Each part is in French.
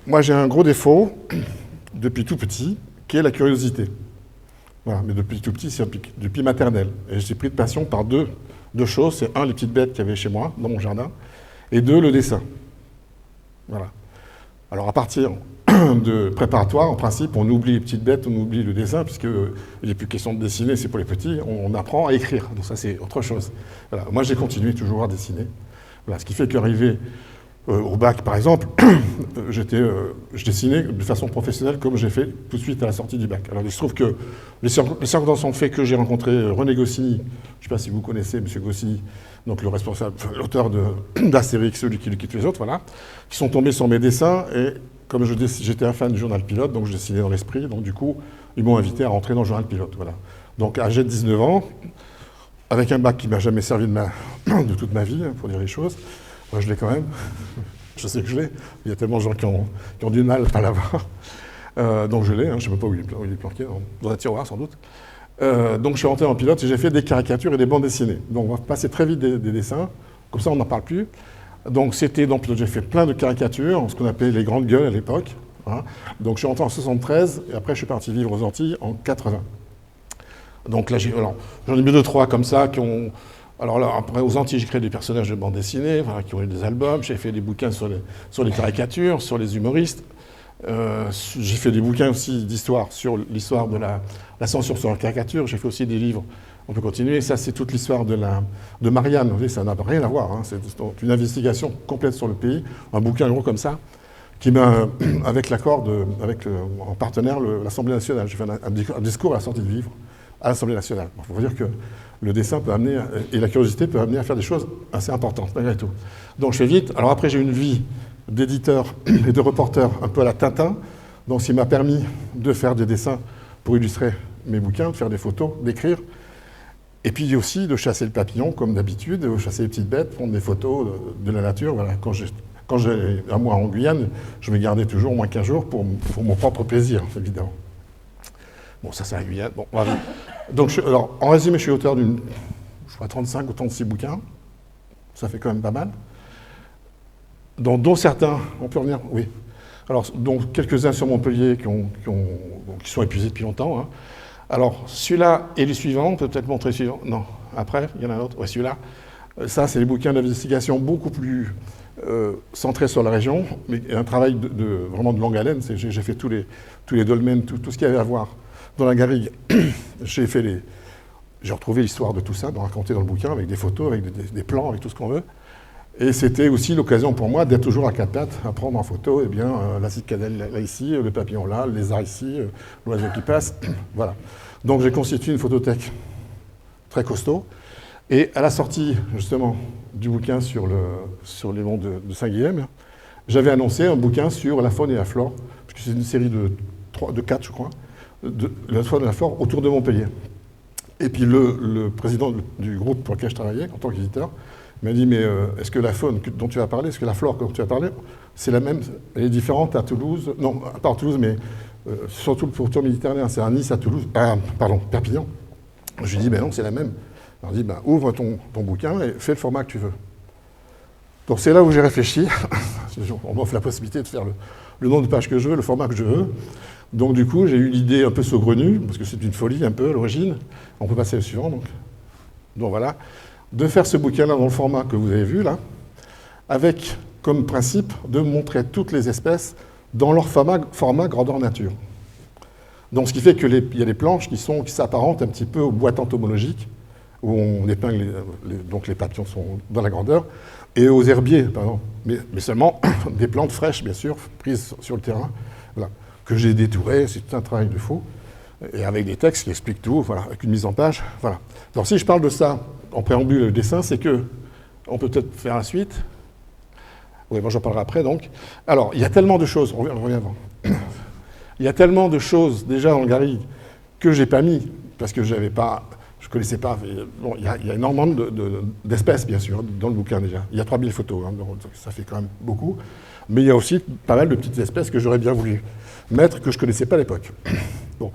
Moi, j'ai un gros défaut, depuis tout petit, qui est la curiosité. Voilà, mais depuis tout petit, c'est depuis maternelle. Et j'ai pris de passion par deux choses. C'est un, les petites bêtes qu'il y avait chez moi, dans mon jardin, et deux, le dessin. Voilà. Alors à partir de préparatoire, en principe, on oublie les petites bêtes, on oublie le dessin, puisque il n'est plus question de dessiner, c'est pour les petits, on apprend à écrire. Donc ça, c'est autre chose. Voilà. Moi, j'ai continué toujours à dessiner. Voilà. Ce qui fait qu'arrivé au bac, par exemple, je dessinais de façon professionnelle comme j'ai fait tout de suite à la sortie du bac. Alors il se trouve que les circonstances ont fait que j'ai rencontré René Goscinny, je ne sais pas si vous connaissez M. Goscinny, donc le responsable, l'auteur d'Astérix, celui qui quitte les autres, voilà, qui sont tombés sur mes dessins, et comme j'étais un fan du journal Pilote, donc je dessinais dans l'esprit, donc du coup, ils m'ont invité à rentrer dans le journal Pilote, voilà. Donc âgé de 19 ans, avec un bac qui ne m'a jamais servi de toute ma vie, pour dire les choses. Moi, je l'ai quand même. Je sais que je l'ai. Il y a tellement de gens qui ont du mal à l'avoir. Donc je l'ai, je ne sais même pas où il est planqué, dans un tiroir sans doute. Donc je suis rentré en pilote et j'ai fait des caricatures et des bandes dessinées. Donc on va passer très vite des dessins, comme ça on n'en parle plus. Donc c'était dans pilote, j'ai fait plein de caricatures, ce qu'on appelait les grandes gueules à l'époque. Hein. Donc je suis rentré en 73 et après je suis parti vivre aux Antilles en 80. Donc là j'en ai mis deux, trois comme ça qui ont... Alors là, après, aux Antilles, j'ai créé des personnages de bande dessinée, voilà, qui ont eu des albums. J'ai fait des bouquins sur les caricatures, sur les humoristes. J'ai fait des bouquins aussi d'histoire, sur l'histoire de la censure sur la caricature. J'ai fait aussi des livres. On peut continuer. Ça, c'est toute l'histoire de Marianne. Vous voyez, ça n'a rien à voir. Hein. C'est une investigation complète sur le pays. Un bouquin gros comme ça, qui m'a, avec l'accord, en partenaire, l'Assemblée nationale. J'ai fait un discours à la sortie de vivre à l'Assemblée nationale. Il faut dire que le dessin peut amener, et la curiosité peut amener à faire des choses assez importantes, malgré tout. Donc je fais vite. Alors après, j'ai une vie d'éditeur et de reporter un peu à la Tintin, donc ce qui m'a permis de faire des dessins pour illustrer mes bouquins, de faire des photos, d'écrire, et puis aussi de chasser le papillon, comme d'habitude, de chasser les petites bêtes, prendre des photos de la nature. Voilà. Quand j'ai un mois en Guyane, je me gardais toujours au moins 15 jours pour mon propre plaisir, évidemment. Bon, ça c'est la Guyane. Bon, voilà. Donc, alors, en résumé, je suis auteur je crois, 35 ou 36 bouquins. Ça fait quand même pas mal. Dont certains, on peut revenir, oui. Alors, donc quelques-uns sur Montpellier qui sont épuisés depuis longtemps. Hein. Alors, celui-là et les suivants, on peut peut-être montrer le suivant. Non, après, il y en a un autre. Ouais, celui-là. Ça, c'est les bouquins d'investigation beaucoup plus centrés sur la région, mais un travail vraiment de longue haleine. J'ai fait tous les dolmens, tout ce qu'il y avait à voir dans la garrigue. J'ai retrouvé l'histoire de tout ça, de raconter dans le bouquin, avec des photos, avec des plans, avec tout ce qu'on veut. Et c'était aussi l'occasion pour moi d'être toujours à quatre pattes, à prendre en photo, la cicadelle là ici, le papillon là, le lézard ici, l'oiseau qui passe. Voilà. Donc j'ai constitué une photothèque très costaud. Et à la sortie, justement, du bouquin sur les monts de Saint-Guilhem, j'avais annoncé un bouquin sur la faune et la flore, puisque c'est une série de 4, je crois, de la faune et la flore autour de Montpellier. Et puis le président du groupe pour lequel je travaillais, en tant qu'éditeur, m'a dit, mais est-ce que la faune dont tu as parlé, est-ce que la flore dont tu as parlé, c'est la même, elle est différente à Toulouse, non, pas à Toulouse, mais surtout le pourtour méditerranéen, c'est à Nice, à Toulouse, Perpignan. Je lui ai dit, ben non, c'est la même. Il m'a dit, ben, ouvre ton bouquin et fais le format que tu veux. Donc c'est là où j'ai réfléchi. On m'offre la possibilité de faire le nombre de pages que je veux, le format que je veux. Donc du coup, j'ai eu l'idée un peu saugrenue, parce que c'est une folie un peu à l'origine. On peut passer au suivant, donc voilà. De faire ce bouquin-là dans le format que vous avez vu, là, avec comme principe de montrer toutes les espèces dans leur format grandeur nature. Donc ce qui fait qu'il y a des planches qui s'apparentent un petit peu aux boîtes entomologiques, où on épingle donc les papillons sont dans la grandeur, et aux herbiers, pardon, mais seulement des plantes fraîches, bien sûr, prises sur le terrain, voilà, que j'ai détourées, c'est tout un travail de fou, et avec des textes qui expliquent tout, voilà, avec une mise en page, voilà. Alors si je parle de ça en préambule le dessin, c'est que, on peut peut-être faire la suite. Oui, moi j'en parlerai après donc. Alors, il y a tellement de choses, on revient avant. Il y a tellement de choses déjà dans le garrigue que j'ai pas mis, parce que je connaissais pas. Bon, il y a énormément d'espèces, bien sûr, dans le bouquin déjà. Il y a 3000 photos, hein, donc ça fait quand même beaucoup. Mais il y a aussi pas mal de petites espèces que j'aurais bien voulu mettre, que je connaissais pas à l'époque. Bon.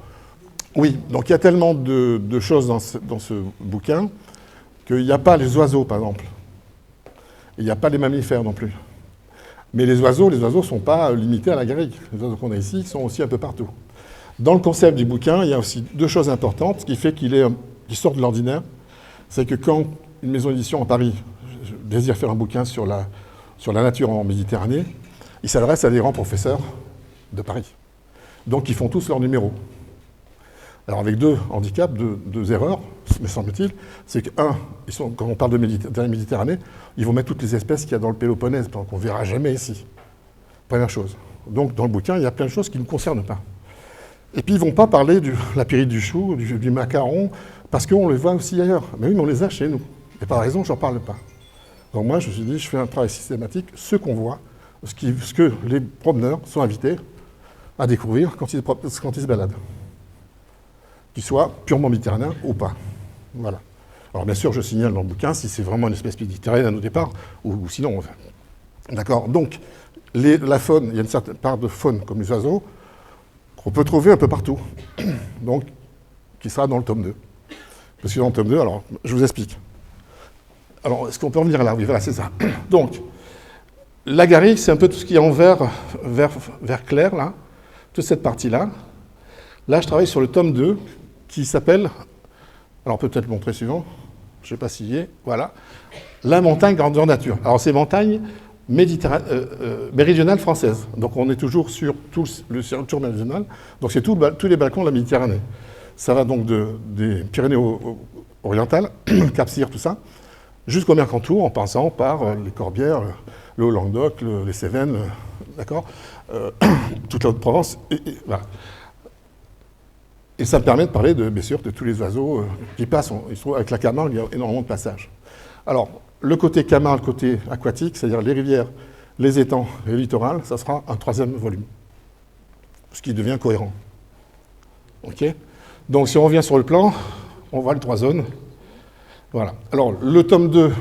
Oui, donc il y a tellement de choses dans ce bouquin qu'il n'y a pas les oiseaux, par exemple. Il n'y a pas les mammifères non plus. Mais les oiseaux ne sont pas limités à la garrigue. Les oiseaux qu'on a ici sont aussi un peu partout. Dans le concept du bouquin, il y a aussi deux choses importantes qui fait qu'il sort de l'ordinaire. C'est que quand une maison d'édition à Paris désire faire un bouquin sur la nature en Méditerranée, il s'adresse à des grands professeurs de Paris. Donc ils font tous leur numéro. Alors avec deux handicaps, deux erreurs, me semble-t-il, c'est que, quand on parle de la Méditerranée, ils vont mettre toutes les espèces qu'il y a dans le Péloponnèse, qu'on ne verra jamais ici. Première chose. Donc dans le bouquin, il y a plein de choses qui ne nous concernent pas. Et puis ils ne vont pas parler de la pyrite du chou, du macaron, parce qu'on les voit aussi ailleurs. Mais oui, mais on les a chez nous. Et par raison, je n'en parle pas. Donc moi, je me suis dit, je fais un travail systématique, ce qu'on voit, ce que les promeneurs sont invités à découvrir quand ils se baladent. Qu'ils soient purement méditerranéens ou pas. Voilà. Alors bien sûr, je signale dans le bouquin si c'est vraiment une espèce méditerranéenne au départ, ou sinon. D'accord. Donc, la faune, il y a une certaine part de faune, comme les oiseaux, qu'on peut trouver un peu partout. Donc, qui sera dans le tome 2. Parce que dans le tome 2, alors, je vous explique. Alors, est-ce qu'on peut revenir là? Oui, voilà, c'est ça. Donc, la garrigue, c'est un peu tout ce qui est en vert clair, là. Toute cette partie-là. Là, je travaille sur le tome 2, qui s'appelle, alors peut-être le montrer suivant, je ne sais pas s'il y est, voilà, la montagne grandeur nature. Alors c'est montagne méridionale française, donc on est toujours sur tout le tour méridional, donc c'est tous les balcons de la Méditerranée. Ça va donc des Pyrénées orientales, Cap-Cyr, tout ça, jusqu'au Mercantour, en passant par les Corbières, le Haut-Languedoc, les Cévennes, d'accord, toute la Haute-Provence, et voilà. Et ça me permet de parler, bien sûr, de tous les oiseaux qui passent. Il se trouve, avec la Camargue, il y a énormément de passages. Alors, le côté Camargue, le côté aquatique, c'est-à-dire les rivières, les étangs et le littoral, ça sera un 3e volume, ce qui devient cohérent. OK? Donc, si on revient sur le plan, on voit les 3 zones. Voilà. Alors, le tome 2,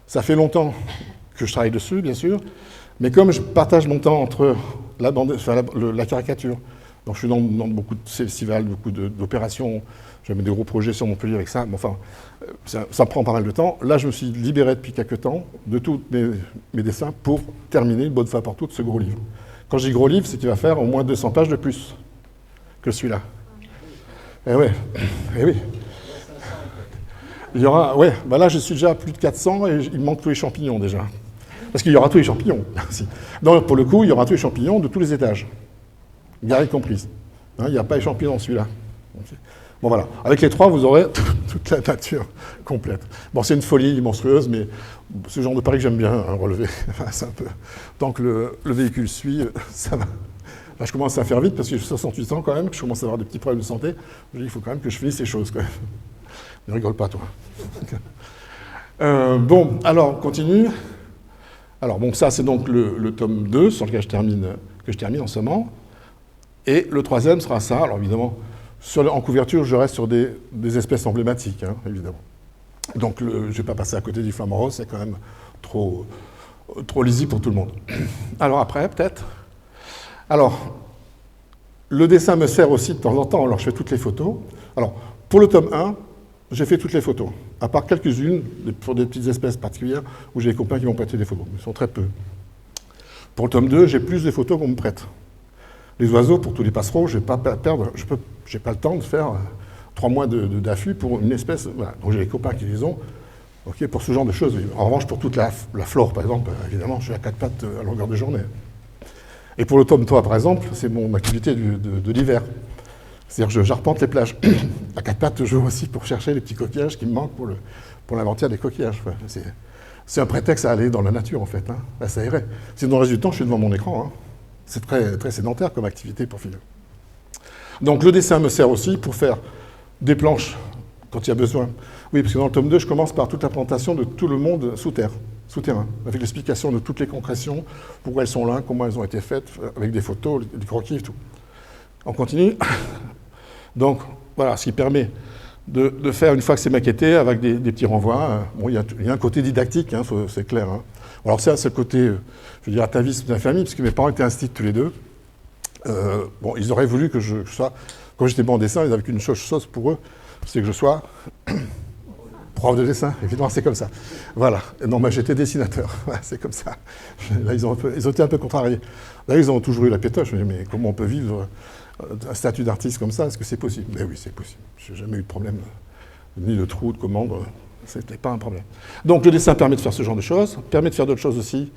ça fait longtemps que je travaille dessus, bien sûr, mais comme je partage mon temps entre la caricature, donc je suis dans beaucoup de festivals, beaucoup d'opérations, j'avais des gros projets sur Montpellier avec ça, mais enfin, ça prend pas mal de temps. Là, je me suis libéré depuis quelques temps de tous mes dessins pour terminer une bonne fois pour toutes ce gros livre. Quand je dis gros livre, c'est qu'il va faire au moins 200 pages de plus que celui-là. Eh ouais, eh oui. Il y aura, ouais, bah là je suis déjà à plus de 400 et il me manque tous les champignons déjà. Parce qu'il y aura tous les champignons. Donc pour le coup, il y aura tous les champignons de tous les étages. Garrigue comprise. Hein, il n'y a pas les champignons dans celui-là. Okay. Bon voilà, avec les 3, vous aurez toute la nature complète. Bon, c'est une folie monstrueuse, mais ce genre de pari que j'aime bien relever. C'est un peu. Tant que le véhicule suit, ça va. Là, je commence à faire vite parce que j'ai 68 ans quand même, que je commence à avoir des petits problèmes de santé. Je dis, il faut quand même que je finisse ces choses quand même. Ne rigole pas, toi. Bon, alors, on continue. Alors, bon, ça, c'est donc le tome 2, sur lequel je termine en ce moment. Et le 3e sera ça. Alors, évidemment, en couverture, je reste sur des espèces emblématiques, hein, évidemment. Donc, je ne vais pas passer à côté du flamant rose, c'est quand même trop lisible pour tout le monde. Alors, après, peut-être. Alors, le dessin me sert aussi de temps en temps. Alors, je fais toutes les photos. Alors, pour le tome 1, j'ai fait toutes les photos, à part quelques-unes, pour des petites espèces particulières, où j'ai des copains qui m'ont prêté des photos, mais ils sont très peu. Pour le tome 2, j'ai plus de photos qu'on me prête. Les oiseaux, pour tous les passereaux, je ne vais pas perdre, j'ai pas le temps de faire 3 mois d'affût pour une espèce. Voilà. Donc j'ai des copains qui les ont, okay, pour ce genre de choses. En revanche, pour toute la flore, par exemple, évidemment, je suis à 4 pattes à longueur de journée. Et pour le tome 3, par exemple, c'est mon activité de l'hiver. C'est-à-dire que j'arpente les plages. À 4 pattes, toujours aussi pour chercher les petits coquillages qui me manquent pour l'inventaire des coquillages. Enfin, c'est un prétexte à aller dans la nature, en fait. Hein. Là, ça irait. Sinon, le reste du temps, je suis devant mon écran. Hein. C'est très, très sédentaire comme activité pour finir. Donc, le dessin me sert aussi pour faire des planches quand il y a besoin. Oui, parce que dans le tome 2, je commence par toute la présentation de tout le monde souterrain, avec l'explication de toutes les concrétions, pourquoi elles sont là, comment elles ont été faites, avec des photos, des croquis et tout. On continue. Donc, voilà, ce qui permet de faire, une fois que c'est maquetté, avec des petits renvois. Bon, il y a un côté didactique, hein, c'est clair. Hein. Alors ça, c'est le côté, je veux dire, atavisme de la famille, parce que mes parents étaient instituts tous les deux. Bon, ils auraient voulu que je sois, quand j'étais bon en dessin, ils n'avaient qu'une chose pour eux, c'est que je sois prof de dessin, évidemment, c'est comme ça. Voilà. Et non, moi, j'étais dessinateur. Voilà, c'est comme ça. Là, ils ont été un peu contrariés. Là, ils ont toujours eu la pétoche. Mais comment on peut vivre un statut d'artiste comme ça? Est-ce que c'est possible? Mais oui, c'est possible. Je n'ai jamais eu de problème, ni de trou, de commande. Ce n'était pas un problème. Donc, le dessin permet de faire ce genre de choses, permet de faire d'autres choses aussi.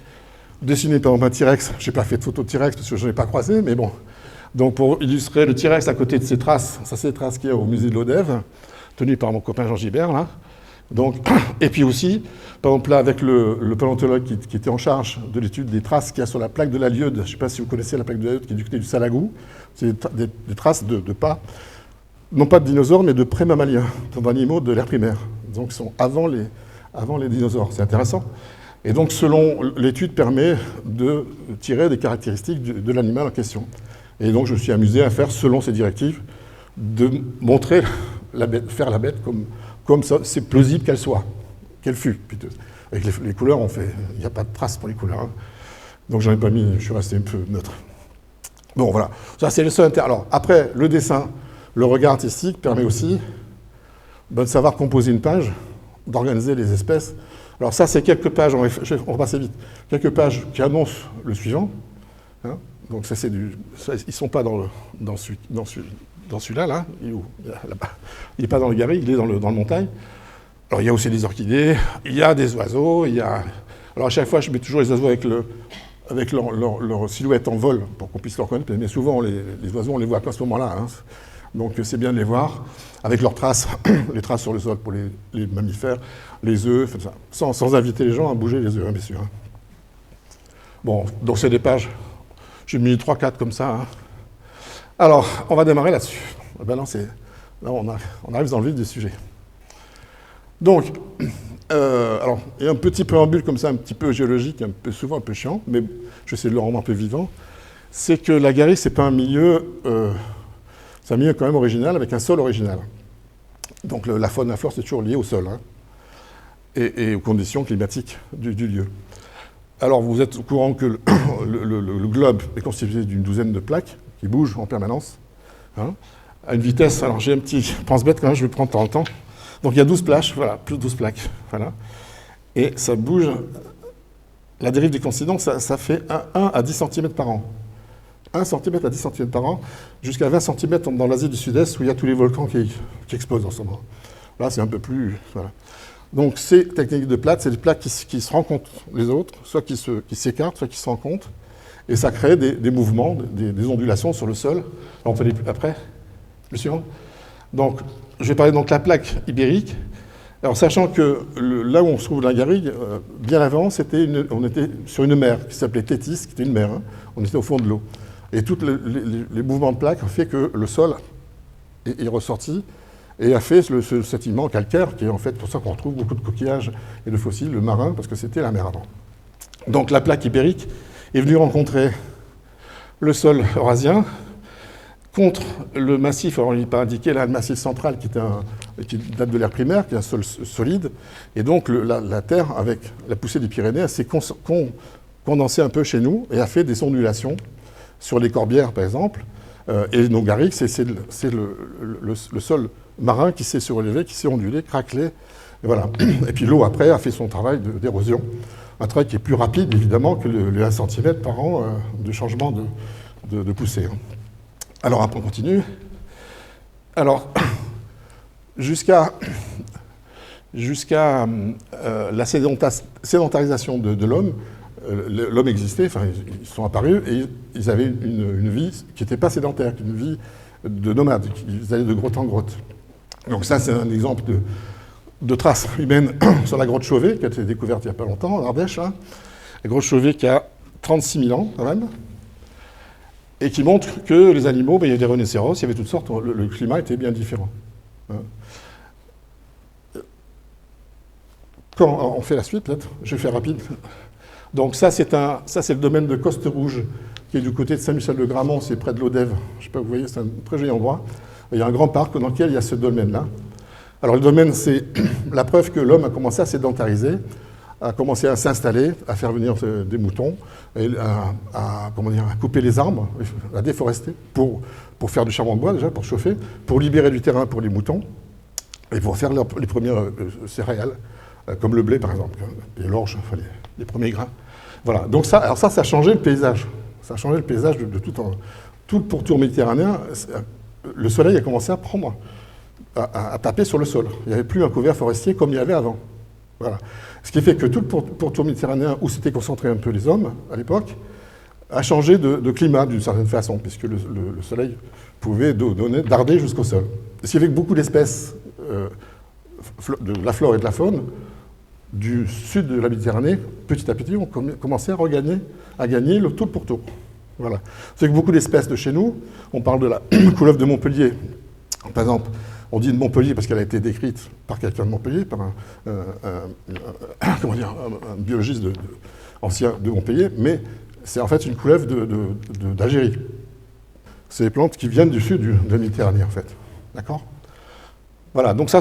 Dessiner, par exemple, un T-Rex. Je n'ai pas fait de photo de T-Rex parce que je n'en ai pas croisé, mais bon. Donc, pour illustrer le T-Rex à côté de ces traces, ça, c'est les traces qu'il y a au musée de l'Odève, tenues par mon copain Jean Gibert, là. Donc, et puis aussi, par exemple, là, avec le paléontologue qui était en charge de l'étude des traces qu'il y a sur la plaque de la Lieude. Je ne sais pas si vous connaissez la plaque de la Lieude qui est du côté du Salagou. C'est des traces de pas, non pas de dinosaures, mais de pré-mammaliens, d'animaux de l'ère primaire. Donc, ils sont avant les dinosaures. C'est intéressant. Et donc, selon l'étude, permet de tirer des caractéristiques de l'animal en question. Et donc, je me suis amusé à faire, selon ces directives, de montrer la bête, faire la bête comme ça, c'est plausible qu'elle soit, qu'elle fut. Avec les couleurs, il n'y a pas de traces pour les couleurs. Hein. Donc, j'en ai pas mis, je suis resté un peu neutre. Bon, voilà. Ça, c'est le seul intérêt. Alors, après, le dessin, le regard artistique permet aussi de savoir composer une page, d'organiser les espèces. Alors ça, c'est quelques pages, on va passer vite, quelques pages qui annoncent le suivant. Hein. Donc ça, ils ne sont pas dans celui-là, là. Il est où? Là-bas. Il n'est pas dans le garrigue, il est dans le montagne. Alors il y a aussi des orchidées, il y a des oiseaux, il y a... Alors à chaque fois, je mets toujours les oiseaux avec leur silhouette en vol, pour qu'on puisse les reconnaître, mais souvent, les oiseaux, on les voit qu'à ce moment-là. Hein. Donc c'est bien de les voir, avec leurs traces, les traces sur le sol pour les mammifères, les œufs, sans inviter les gens à bouger les œufs, hein, bien sûr. Hein. Bon, donc c'est des pages, j'ai mis 3-4 comme ça. Hein. Alors, on va démarrer là-dessus. Ben non, là, on arrive dans le vif du sujet. Donc, alors, il y a un petit préambule comme ça, un petit peu géologique, souvent un peu chiant, mais je vais essayer de le rendre un peu vivant. C'est que la garrigue, c'est pas un milieu... c'est un milieu quand même original, avec un sol original. Donc la faune, la flore, c'est toujours lié au sol, hein, et aux conditions climatiques du lieu. Alors vous êtes au courant que le globe est constitué d'une douzaine de plaques qui bougent en permanence, hein, à une vitesse, alors j'ai un petit pense-bête quand même, je vais prendre en temps. Donc il y a 12 plaques, voilà, plus 12 plaques, voilà. Et ça bouge, la dérive des continents, ça fait 1 à 10 cm par an. 1 cm à 10 cm par an, jusqu'à 20 cm dans l'Asie du Sud-Est, où il y a tous les volcans qui explosent en ce moment. Là, c'est un peu plus... Voilà. Donc, ces techniques de plaques, c'est des plaques qui se rencontrent les autres, soit qui s'écartent, soit qui se rencontrent, et ça crée des mouvements, des ondulations sur le sol. Alors, on fait après, le suivant. Donc, je vais parler donc de la plaque ibérique. Alors, sachant que là où on se trouve la garrigue, bien avant, on était sur une mer qui s'appelait Tétis, qui était une mer. Hein. On était au fond de l'eau. Et tous les mouvements de plaques ont fait que le sol est ressorti et a fait ce sédiment calcaire, qui est en fait pour ça qu'on retrouve beaucoup de coquillages et de fossiles, le marin, parce que c'était la mer avant. Donc la plaque ibérique est venue rencontrer le sol eurasien contre le massif, alors il n'est pas indiqué là, le massif central qui date de l'ère primaire, qui est un sol solide, et donc la terre, avec la poussée des Pyrénées, s'est condensée un peu chez nous et a fait des ondulations sur les corbières, par exemple, et nos garrigues, c'est le sol marin qui s'est surélevé, qui s'est ondulé, craquelé, et voilà. Et puis l'eau, après, a fait son travail d'érosion. Un travail qui est plus rapide, évidemment, que le 1 cm par an de changement de poussée. Alors, après, on continue. Alors, jusqu'à la sédentarisation de l'homme, l'homme existait, enfin, ils sont apparus, et ils avaient une vie qui n'était pas sédentaire, une vie de nomades, ils allaient de grotte en grotte. Donc ça, c'est un exemple de traces humaines sur la grotte Chauvet, qui a été découverte il n'y a pas longtemps, en Ardèche. Hein. La grotte Chauvet qui a 36 000 ans, quand même, et qui montre que les animaux, il y avait des rhinocéros, il y avait toutes sortes, le climat était bien différent. Hein. Quand on fait la suite, peut-être, je vais faire rapide. Donc ça, c'est le domaine de Coste Rouge, qui est du côté de Saint-Michel-de-Gramont, c'est près de l'Odève. Je ne sais pas, vous voyez, c'est un très joli endroit. Il y a un grand parc dans lequel il y a ce domaine-là. Alors le domaine, c'est la preuve que l'homme a commencé à sédentariser, a commencé à s'installer, à faire venir des moutons, et à couper les arbres, à déforester pour faire du charbon de bois déjà, pour chauffer, pour libérer du terrain pour les moutons. et pour faire les premières céréales, comme le blé par exemple, et l'orge, enfin, les premiers grains. Voilà, donc ça a changé le paysage. Ça a changé le paysage de tout le pourtour méditerranéen. Le soleil a commencé à prendre, à taper sur le sol. Il n'y avait plus un couvert forestier comme il y avait avant. Voilà. Ce qui fait que tout le pourtour méditerranéen, où s'étaient concentrés un peu les hommes à l'époque, a changé de climat d'une certaine façon, puisque le soleil pouvait darder jusqu'au sol. Ce qui fait que beaucoup d'espèces de la flore et de la faune du sud de la Méditerranée, petit à petit, ont commencé à gagner tout le pourtour. Voilà. C'est que beaucoup d'espèces de chez nous, on parle de la couleuvre de Montpellier, par exemple. On dit de Montpellier parce qu'elle a été décrite par quelqu'un de Montpellier, par un biologiste ancien de Montpellier, mais c'est en fait une couleuvre d'Algérie. C'est des plantes qui viennent du sud de la Méditerranée, en fait. D'accord ? Voilà, donc ça,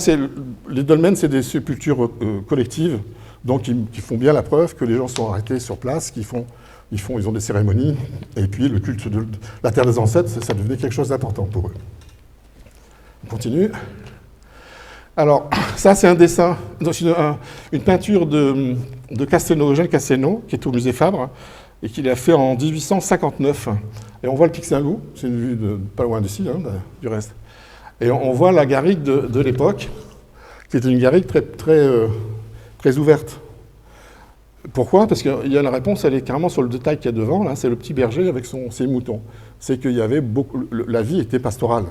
les dolmens, c'est des sépultures collectives, donc qui font bien la preuve que les gens sont arrêtés sur place, ils ont des cérémonies, et puis le culte de la terre des ancêtres, ça devenait quelque chose d'important pour eux. On continue. Alors, ça, c'est un dessin, une peinture de Eugène Castelnau, qui est au musée Fabre, et qu'il a fait en 1859. Et on voit le Pic Saint-Loup, c'est une vue pas loin d'ici, hein, du reste. Et on voit la garrigue de l'époque, qui était une garrigue très ouverte. Pourquoi ? Parce qu'il y a la réponse, elle est carrément sur le détail qu'il y a devant, là, c'est le petit berger avec ses moutons. C'est qu'il y avait la vie était pastorale.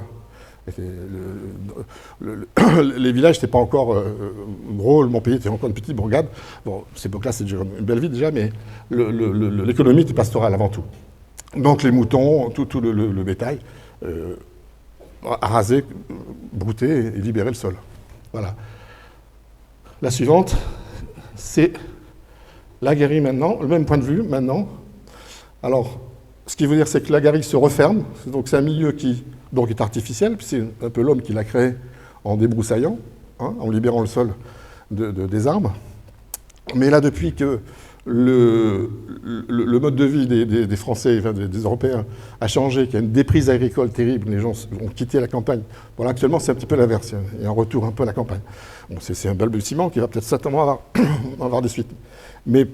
Les villages n'étaient pas encore gros, le Montpellier était encore une petite bourgade. Bon, cette époque-là, c'est une belle vie déjà, mais l'économie était pastorale avant tout. Donc les moutons, tout le bétail, araser, brouter et libérer le sol. Voilà. La suivante, c'est la garrigue maintenant, le même point de vue maintenant. Alors, ce qui veut dire, c'est que la garrigue se referme, donc c'est un milieu qui est artificiel, puis c'est un peu l'homme qui l'a créé en débroussaillant, hein, en libérant le sol des arbres. Mais là, depuis que le mode de vie des Français, enfin des Européens, a changé, qu'il y a une déprise agricole terrible, les gens ont quitté la campagne. Bon, là, actuellement, c'est un petit peu l'inverse, il y a un retour un peu à la campagne. Bon, c'est un balbutiement qui va peut-être certainement avoir des suites. Mais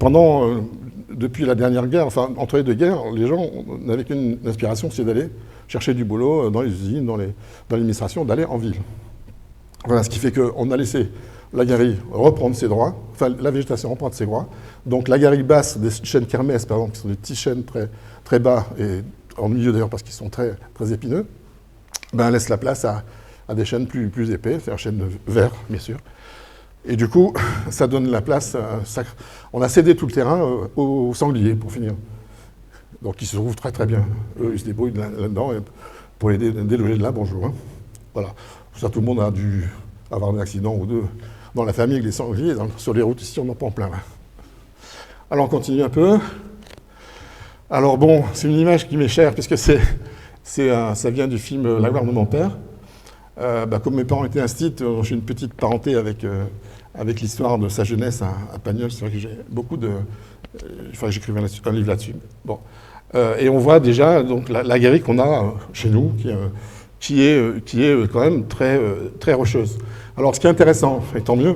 depuis la dernière guerre, enfin, entre les deux guerres, les gens n'avaient qu'une aspiration, c'est d'aller chercher du boulot dans les usines, dans l'administration, d'aller en ville. Voilà, ce qui fait qu'on a laissé la garrigue reprendre ses droits, enfin la végétation reprendre ses droits. Donc la garrigue basse des chênes kermès, par exemple, qui sont des petits chênes très bas, et en milieu d'ailleurs parce qu'ils sont très épineux, ben, laisse la place à des chênes plus épais, c'est-à-dire chênes verts, bien sûr. Et du coup, ça donne la place, on a cédé tout le terrain aux sangliers, pour finir. Donc ils se trouvent très bien. Eux, ils se débrouillent là-dedans, et pour les déloger de là, bonjour. Hein. Voilà. Ça, tout le monde a dû avoir un accident ou deux dans la famille avec les sangliers. Sur les routes ici, on n'en prend plein. Là. Alors on continue un peu. Alors bon, c'est une image qui m'est chère, puisque ça vient du film La gloire de mon père. Comme mes parents étaient instits, j'ai une petite parenté avec l'histoire de sa jeunesse à Pagnol. C'est vrai que j'ai beaucoup de... j'écrivais un livre là-dessus. Bon. Et on voit déjà donc, la garrigue qu'on a chez nous, qui est quand même très rocheuse. Alors ce qui est intéressant, et tant mieux,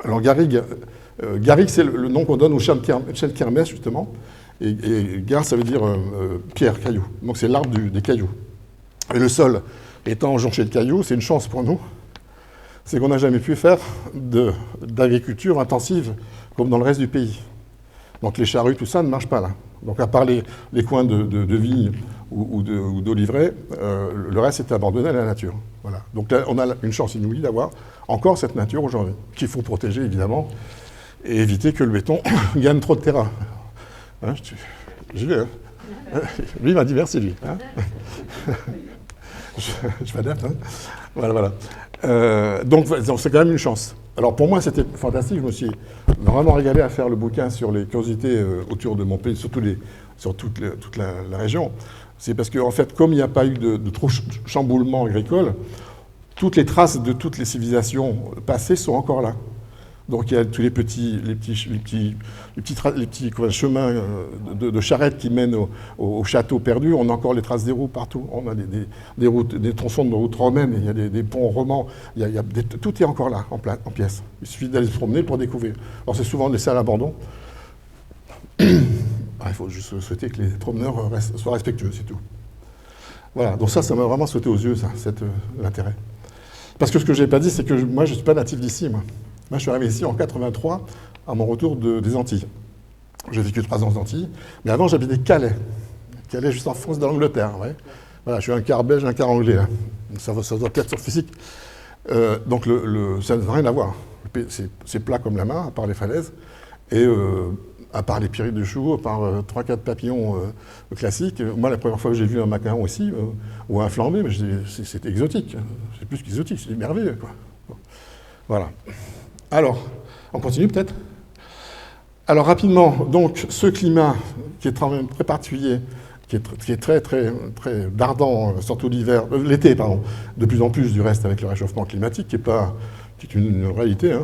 alors garrigue, c'est le nom qu'on donne au chêne kermès, justement, et gar, ça veut dire pierre, caillou. Donc c'est l'arbre des cailloux. Et le sol étant jonché de cailloux, c'est une chance pour nous, c'est qu'on n'a jamais pu faire d'agriculture intensive comme dans le reste du pays. Donc les charrues, tout ça ne marche pas là. Donc à part les coins de vignes ou d'oliveraies, le reste est abandonné à la nature. Voilà. Donc là, on a une chance inouïe d'avoir encore cette nature aujourd'hui, qu'il faut protéger évidemment, et éviter que le béton gagne trop de terrain. Hein, j'y vais. Hein. Lui m'a dit merci, lui. Hein. je m'adapte. Hein. Voilà. Donc c'est quand même une chance. Alors pour moi c'était fantastique, je me suis vraiment régalé à faire le bouquin sur les curiosités autour de Montpellier, sur toute la région. C'est parce qu'en fait, comme il n'y a pas eu de trop chamboulement agricole, toutes les traces de toutes les civilisations passées sont encore là. Donc il y a tous les petits chemins de charrettes qui mènent au château perdu. On a encore les traces des roues partout. On a des routes, des tronçons de routes romaines, il y a des ponts romans. Tout est encore là, en pièces. Il suffit d'aller se promener pour découvrir. Alors c'est souvent laissé à l'abandon. Il faut juste souhaiter que les promeneurs soient respectueux, c'est tout. Voilà, donc ça m'a vraiment sauté aux yeux, l'intérêt. Parce que ce que je n'ai pas dit, c'est que moi, je ne suis pas natif d'ici, moi. Moi, je suis arrivé ici en 83, à mon retour des Antilles. J'ai vécu 3 ans aux Antilles, mais avant, j'habitais Calais. Calais, juste en France, dans l'Angleterre, ouais. Voilà, je suis un quart belge, un quart anglais, là. Ça doit peut-être sur physique. Donc, ça n'a rien à voir. C'est plat comme la main, à part les falaises, et à part les pyrites de chou, à part 3-4 papillons classiques. Moi, la première fois que j'ai vu un macaron aussi, ou un flambé, c'était exotique. C'est plus qu'exotique, c'est merveilleux, quoi. Voilà. Alors, on continue peut-être? Alors rapidement, donc ce climat qui est très particulier, qui est très, très, très ardent, surtout l'hiver, l'été, pardon, de plus en plus du reste avec le réchauffement climatique, qui est une réalité, hein,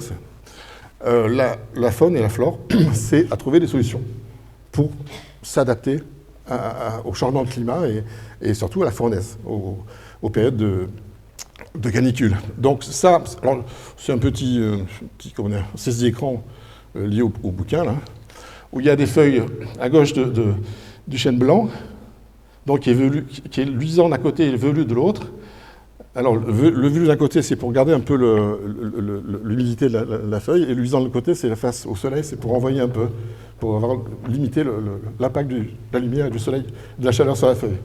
la faune et la flore, c'est à trouver des solutions pour s'adapter au changement de climat et surtout à la fournaise, aux périodes de canicule. Donc ça, c'est un petit saisie écran lié au bouquin, là, où il y a des feuilles à gauche du chêne blanc, donc qui est luisant d'un côté et velu de l'autre. Alors, le velu d'un côté, c'est pour garder un peu l'humidité de la feuille, et luisant de l'autre côté, c'est la face au soleil, c'est pour envoyer un peu, pour limiter l'impact de la lumière et du soleil, de la chaleur sur la feuille.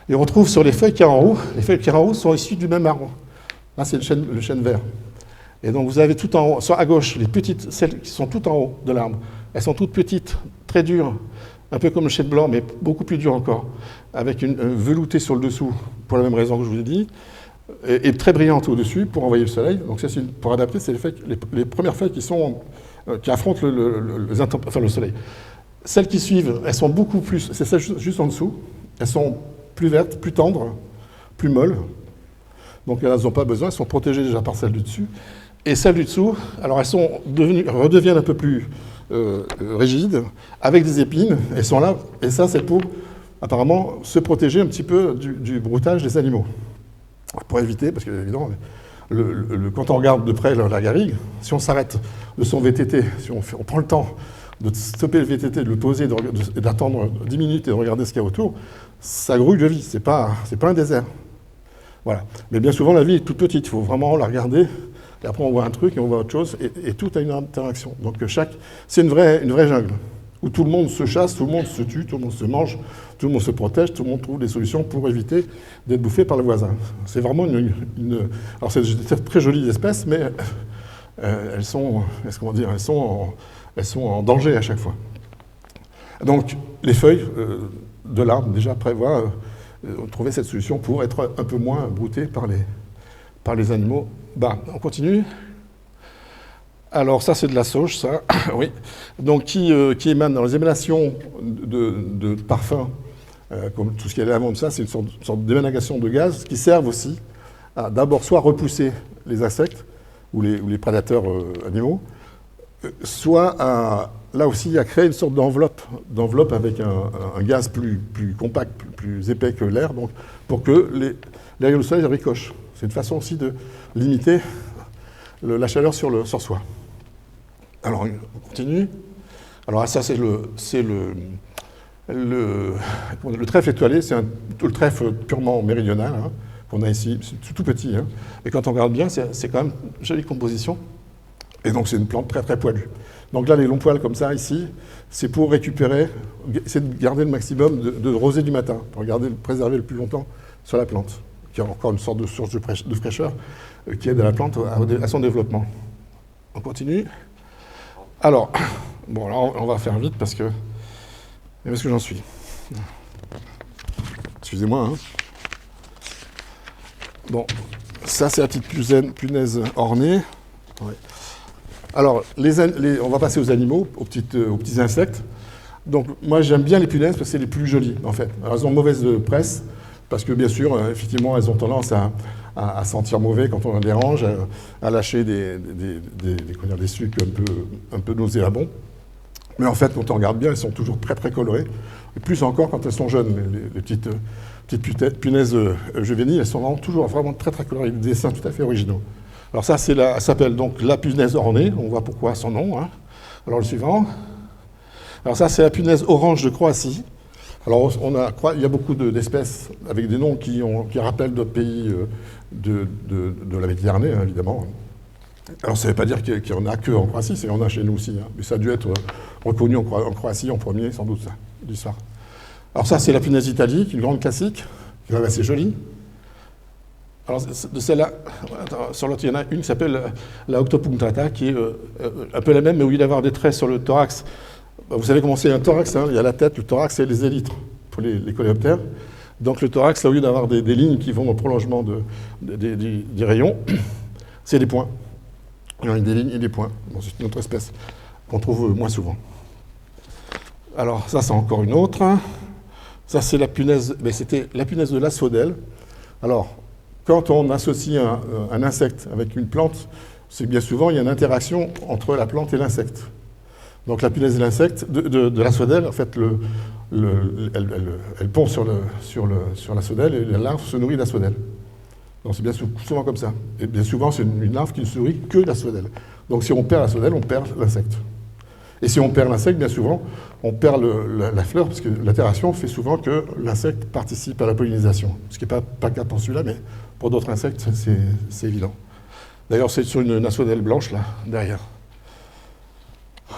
Et on retrouve sur les feuilles qui sont en haut, les feuilles qui sont en haut sont issues du même arbre. Là, c'est le chêne vert. Et donc, vous avez tout en haut, à gauche, les petites, celles qui sont tout en haut de l'arbre. Elles sont toutes petites, très dures, un peu comme le chêne blanc, mais beaucoup plus dur encore, avec une veloutée sur le dessous, pour la même raison que je vous ai dit, et très brillante au-dessus pour envoyer le soleil. Donc ça, pour adapter, c'est les premières feuilles qui affrontent le soleil. Celles qui suivent, elles sont beaucoup plus, c'est celles juste en dessous, elles sont plus vertes, plus tendres, plus molles. Donc elles n'en ont pas besoin, elles sont protégées déjà par celles du dessus. Et celles du dessous, alors elles redeviennent un peu plus rigides, avec des épines, elles sont là, et ça c'est pour apparemment se protéger un petit peu du broutage des animaux. Pour éviter, parce que évidemment, quand on regarde de près la garrigue, si on s'arrête de son VTT, si on prend le temps de stopper le VTT, de le poser, et d'attendre 10 minutes et de regarder ce qu'il y a autour, ça grouille de vie, c'est pas un désert. Voilà. Mais bien souvent, la vie est toute petite, il faut vraiment la regarder, et après on voit un truc et on voit autre chose, et tout a une interaction. Donc c'est une vraie jungle, où tout le monde se chasse, tout le monde se tue, tout le monde se mange, tout le monde se protège, tout le monde trouve des solutions pour éviter d'être bouffé par le voisin. C'est vraiment alors c'est très jolies espèces, mais elles sont en danger à chaque fois. Donc les feuilles de l'arbre déjà prévoient trouver cette solution pour être un peu moins broutées par les animaux. On continue. Alors ça c'est de la sauge, ça, oui. Donc qui émane dans les émanations de parfums, comme tout ce qui est avant de ça, c'est une sorte d'émanation de gaz qui servent aussi à d'abord soit repousser les insectes ou les prédateurs animaux, soit là aussi à créer une sorte d'enveloppe avec un gaz plus compact, plus épais que l'air, donc pour que l'air du soleil ricoche. C'est une façon aussi de limiter la chaleur sur soi. Alors, on continue. Alors, ça, c'est le trèfle étoilé, c'est le trèfle purement méridional, hein, qu'on a ici, c'est tout petit, hein, mais quand on regarde bien, c'est quand même une jolie composition. Et donc, c'est une plante très, très poilue. Donc là, les longs poils comme ça, ici, c'est pour récupérer, essayer de garder le maximum de rosée du matin, pour préserver le plus longtemps sur la plante, qui a encore une sorte de source de fraîcheur qui aide à la plante à son développement. On continue. Alors, bon, là, on va faire vite parce que j'en suis. Excusez-moi. Hein. Bon, ça, c'est la petite punaise ornée. Ouais. Alors, on va passer aux animaux, aux petits insectes. Donc, moi, j'aime bien les punaises parce que c'est les plus jolies, en fait. Alors, elles ont mauvaise presse. Parce que bien sûr, effectivement, elles ont tendance à sentir mauvais quand on les dérange, à lâcher des sucs un peu nauséabonds. Mais en fait, quand on regarde bien, elles sont toujours très très colorées. Et plus encore quand elles sont jeunes. Les petites punaises juvéniles, elles sont vraiment très très colorées, des dessins tout à fait originaux. Alors ça, elle s'appelle donc la punaise ornée. On voit pourquoi son nom. Hein. Alors le suivant. Alors ça, c'est la punaise orange de Croatie. Alors il y a beaucoup d'espèces avec des noms qui rappellent d'autres pays de la Méditerranée, hein, évidemment. Alors ça ne veut pas dire qu'il n'y en a que en Croatie, il y en a chez nous aussi. Hein. Mais ça a dû être reconnu en Croatie en premier, sans doute, l'histoire. Alors ça, c'est la punaise italique, une grande classique, qui est assez jolie. Alors de celle-là, sur l'autre, il y en a une qui s'appelle la octopunctata, qui est un peu la même, mais au lieu d'avoir des traits sur le thorax. Vous savez comment c'est un thorax, hein, il y a la tête, le thorax et les élytres pour les coléoptères. Donc le thorax, là, au lieu d'avoir des lignes qui vont au prolongement des rayons, c'est des points. Il y a des lignes et des points. Bon, c'est une autre espèce qu'on trouve moins souvent. Alors ça, c'est encore une autre. Ça, c'est la punaise, mais c'était la punaise de l'asphodèle. Alors, quand on associe un insecte avec une plante, c'est bien souvent, il y a une interaction entre la plante et l'insecte. Donc la punaise de l'insecte, de l'asphodèle, en fait, elle pond sur l'asphodèle et la larve se nourrit d'asphodèle. Donc c'est bien souvent comme ça. Et bien souvent, c'est une larve qui ne se nourrit que d'asphodèle. Donc si on perd l'asphodèle, on perd l'insecte. Et si on perd l'insecte, bien souvent, on perd la fleur, parce que l'interaction fait souvent que l'insecte participe à la pollinisation. Ce qui n'est pas le cas pour celui-là, mais pour d'autres insectes, c'est évident. D'ailleurs, c'est sur une asphodèle blanche, là, derrière.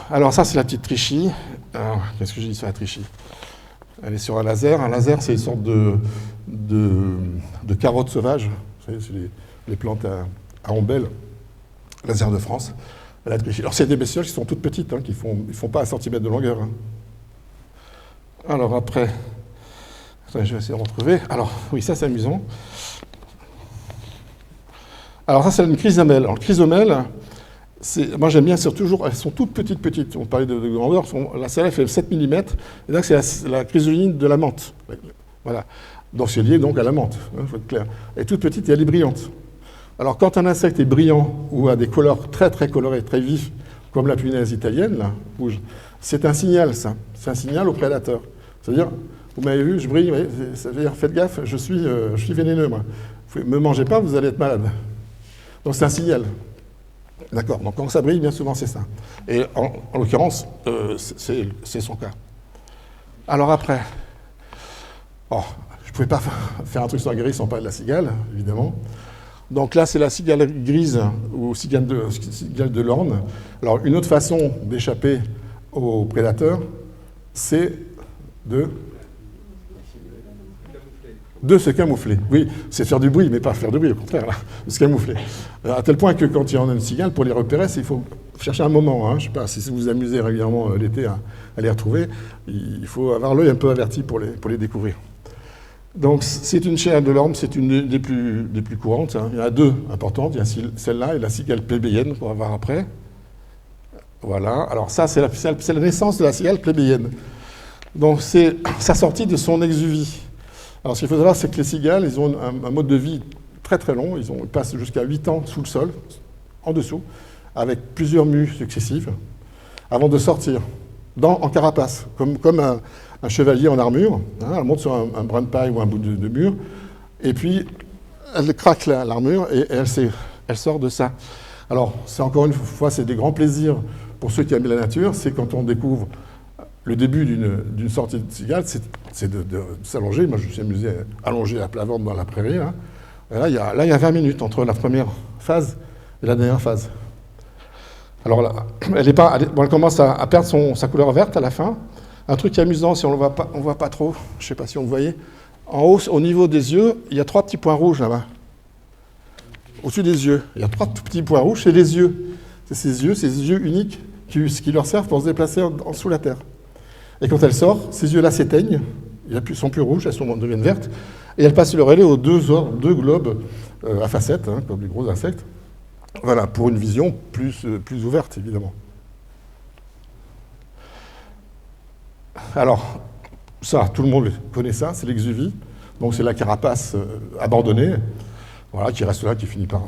Alors ça, c'est la petite trichie. Alors, qu'est-ce que j'ai dit sur la trichie? Elle est sur un laser. Un laser, c'est une sorte de carotte sauvage. Vous savez, c'est les plantes à ombelle. Laser de France. La trichie. Alors, c'est des bestioles qui sont toutes petites, hein, qui ne font pas 1 centimètre de longueur. Hein. Alors après, attendez, je vais essayer de retrouver. Alors, oui, ça, c'est amusant. Alors ça, c'est une chrysomèle. Alors, chrysomèle, moi j'aime bien, elles sont toutes petites. On parlait de grandeur, celle-là fait 7 mm, et là c'est la chrysoline de la menthe. Voilà. Donc c'est lié donc à la menthe, il faut être clair. Elle est toute petite et elle est brillante. Alors quand un insecte est brillant ou a des couleurs très très colorées, très vifs, comme la punaise italienne, là, rouge, c'est un signal, ça. C'est un signal au prédateur. C'est-à-dire, vous m'avez vu, je brille, ça veut dire faites gaffe, je suis vénéneux, moi. Ne me mangez pas, vous allez être malade. Donc c'est un signal. D'accord, donc quand ça brille, bien souvent c'est ça. Et en l'occurrence, c'est son cas. Alors après, je ne pouvais pas faire un truc sur la grille sans parler de la cigale, évidemment. Donc là, c'est la cigale grise ou cigale de l'Orne. Alors une autre façon d'échapper aux prédateurs, c'est de se camoufler. Oui, c'est faire du bruit, mais pas faire du bruit, au contraire, là, de se camoufler. À tel point que quand il y en a une cigale, pour les repérer, il faut chercher un moment. Hein, je ne sais pas, si vous vous amusez régulièrement l'été à les retrouver, il faut avoir l'œil un peu averti pour les découvrir. Donc c'est une cigale de l'Orne, c'est une des plus courantes. Hein. Il y en a deux importantes, il y a celle-là et la cigale plébéienne, qu'on va voir après. Voilà, alors ça c'est la naissance de la cigale plébéienne. Donc c'est sa sortie de son exuvie. Alors, ce qu'il faut savoir, c'est que les cigales, ils ont un mode de vie très très long. Ils passent jusqu'à 8 ans sous le sol, en dessous, avec plusieurs mues successives, avant de sortir en carapace, comme un chevalier en armure. Hein, elle monte sur un brin de paille ou un bout de mur, et puis elle craque l'armure et elle sort de ça. Alors, c'est encore une fois, c'est des grands plaisirs pour ceux qui aiment la nature, c'est quand on découvre le début d'une sortie de cigale, c'est de s'allonger. Moi, je me suis amusé à allonger à plat ventre dans la prairie. Là, il y a 20 minutes entre la première phase et la dernière phase. Alors là, elle commence à perdre sa couleur verte à la fin. Un truc qui est amusant, si on ne le voit pas trop, je ne sais pas si on le voyait, en haut, au niveau des yeux, il y a 3 petits points rouges là-bas. Au-dessus des yeux. Il y a 3 petits points rouges, c'est les yeux. C'est ces yeux uniques qui leur servent pour se déplacer sous la terre. Et quand elle sort, ces yeux-là s'éteignent, ils sont plus rouges, deviennent vertes, et elle passe le relais aux deux globes à facettes, hein, comme les gros insectes. Voilà, pour une vision plus ouverte, évidemment. Alors, ça, tout le monde connaît ça, c'est l'exuvie. Donc c'est la carapace abandonnée, voilà, qui reste là, qui finit par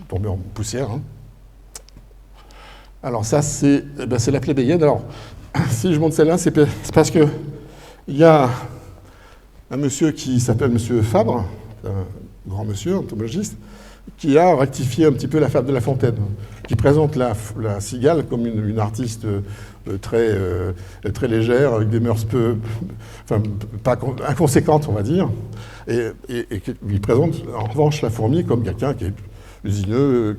tomber en poussière. Hein. Alors ça, c'est la plébéienne. Alors, si je montre celle-là, c'est parce qu'il y a un monsieur qui s'appelle Monsieur Fabre, un grand monsieur, entomologiste, qui a rectifié un petit peu la fable de La Fontaine, qui présente la cigale comme une artiste très légère, avec des mœurs pas inconséquentes, on va dire, et il présente en revanche la fourmi comme quelqu'un qui est usineux,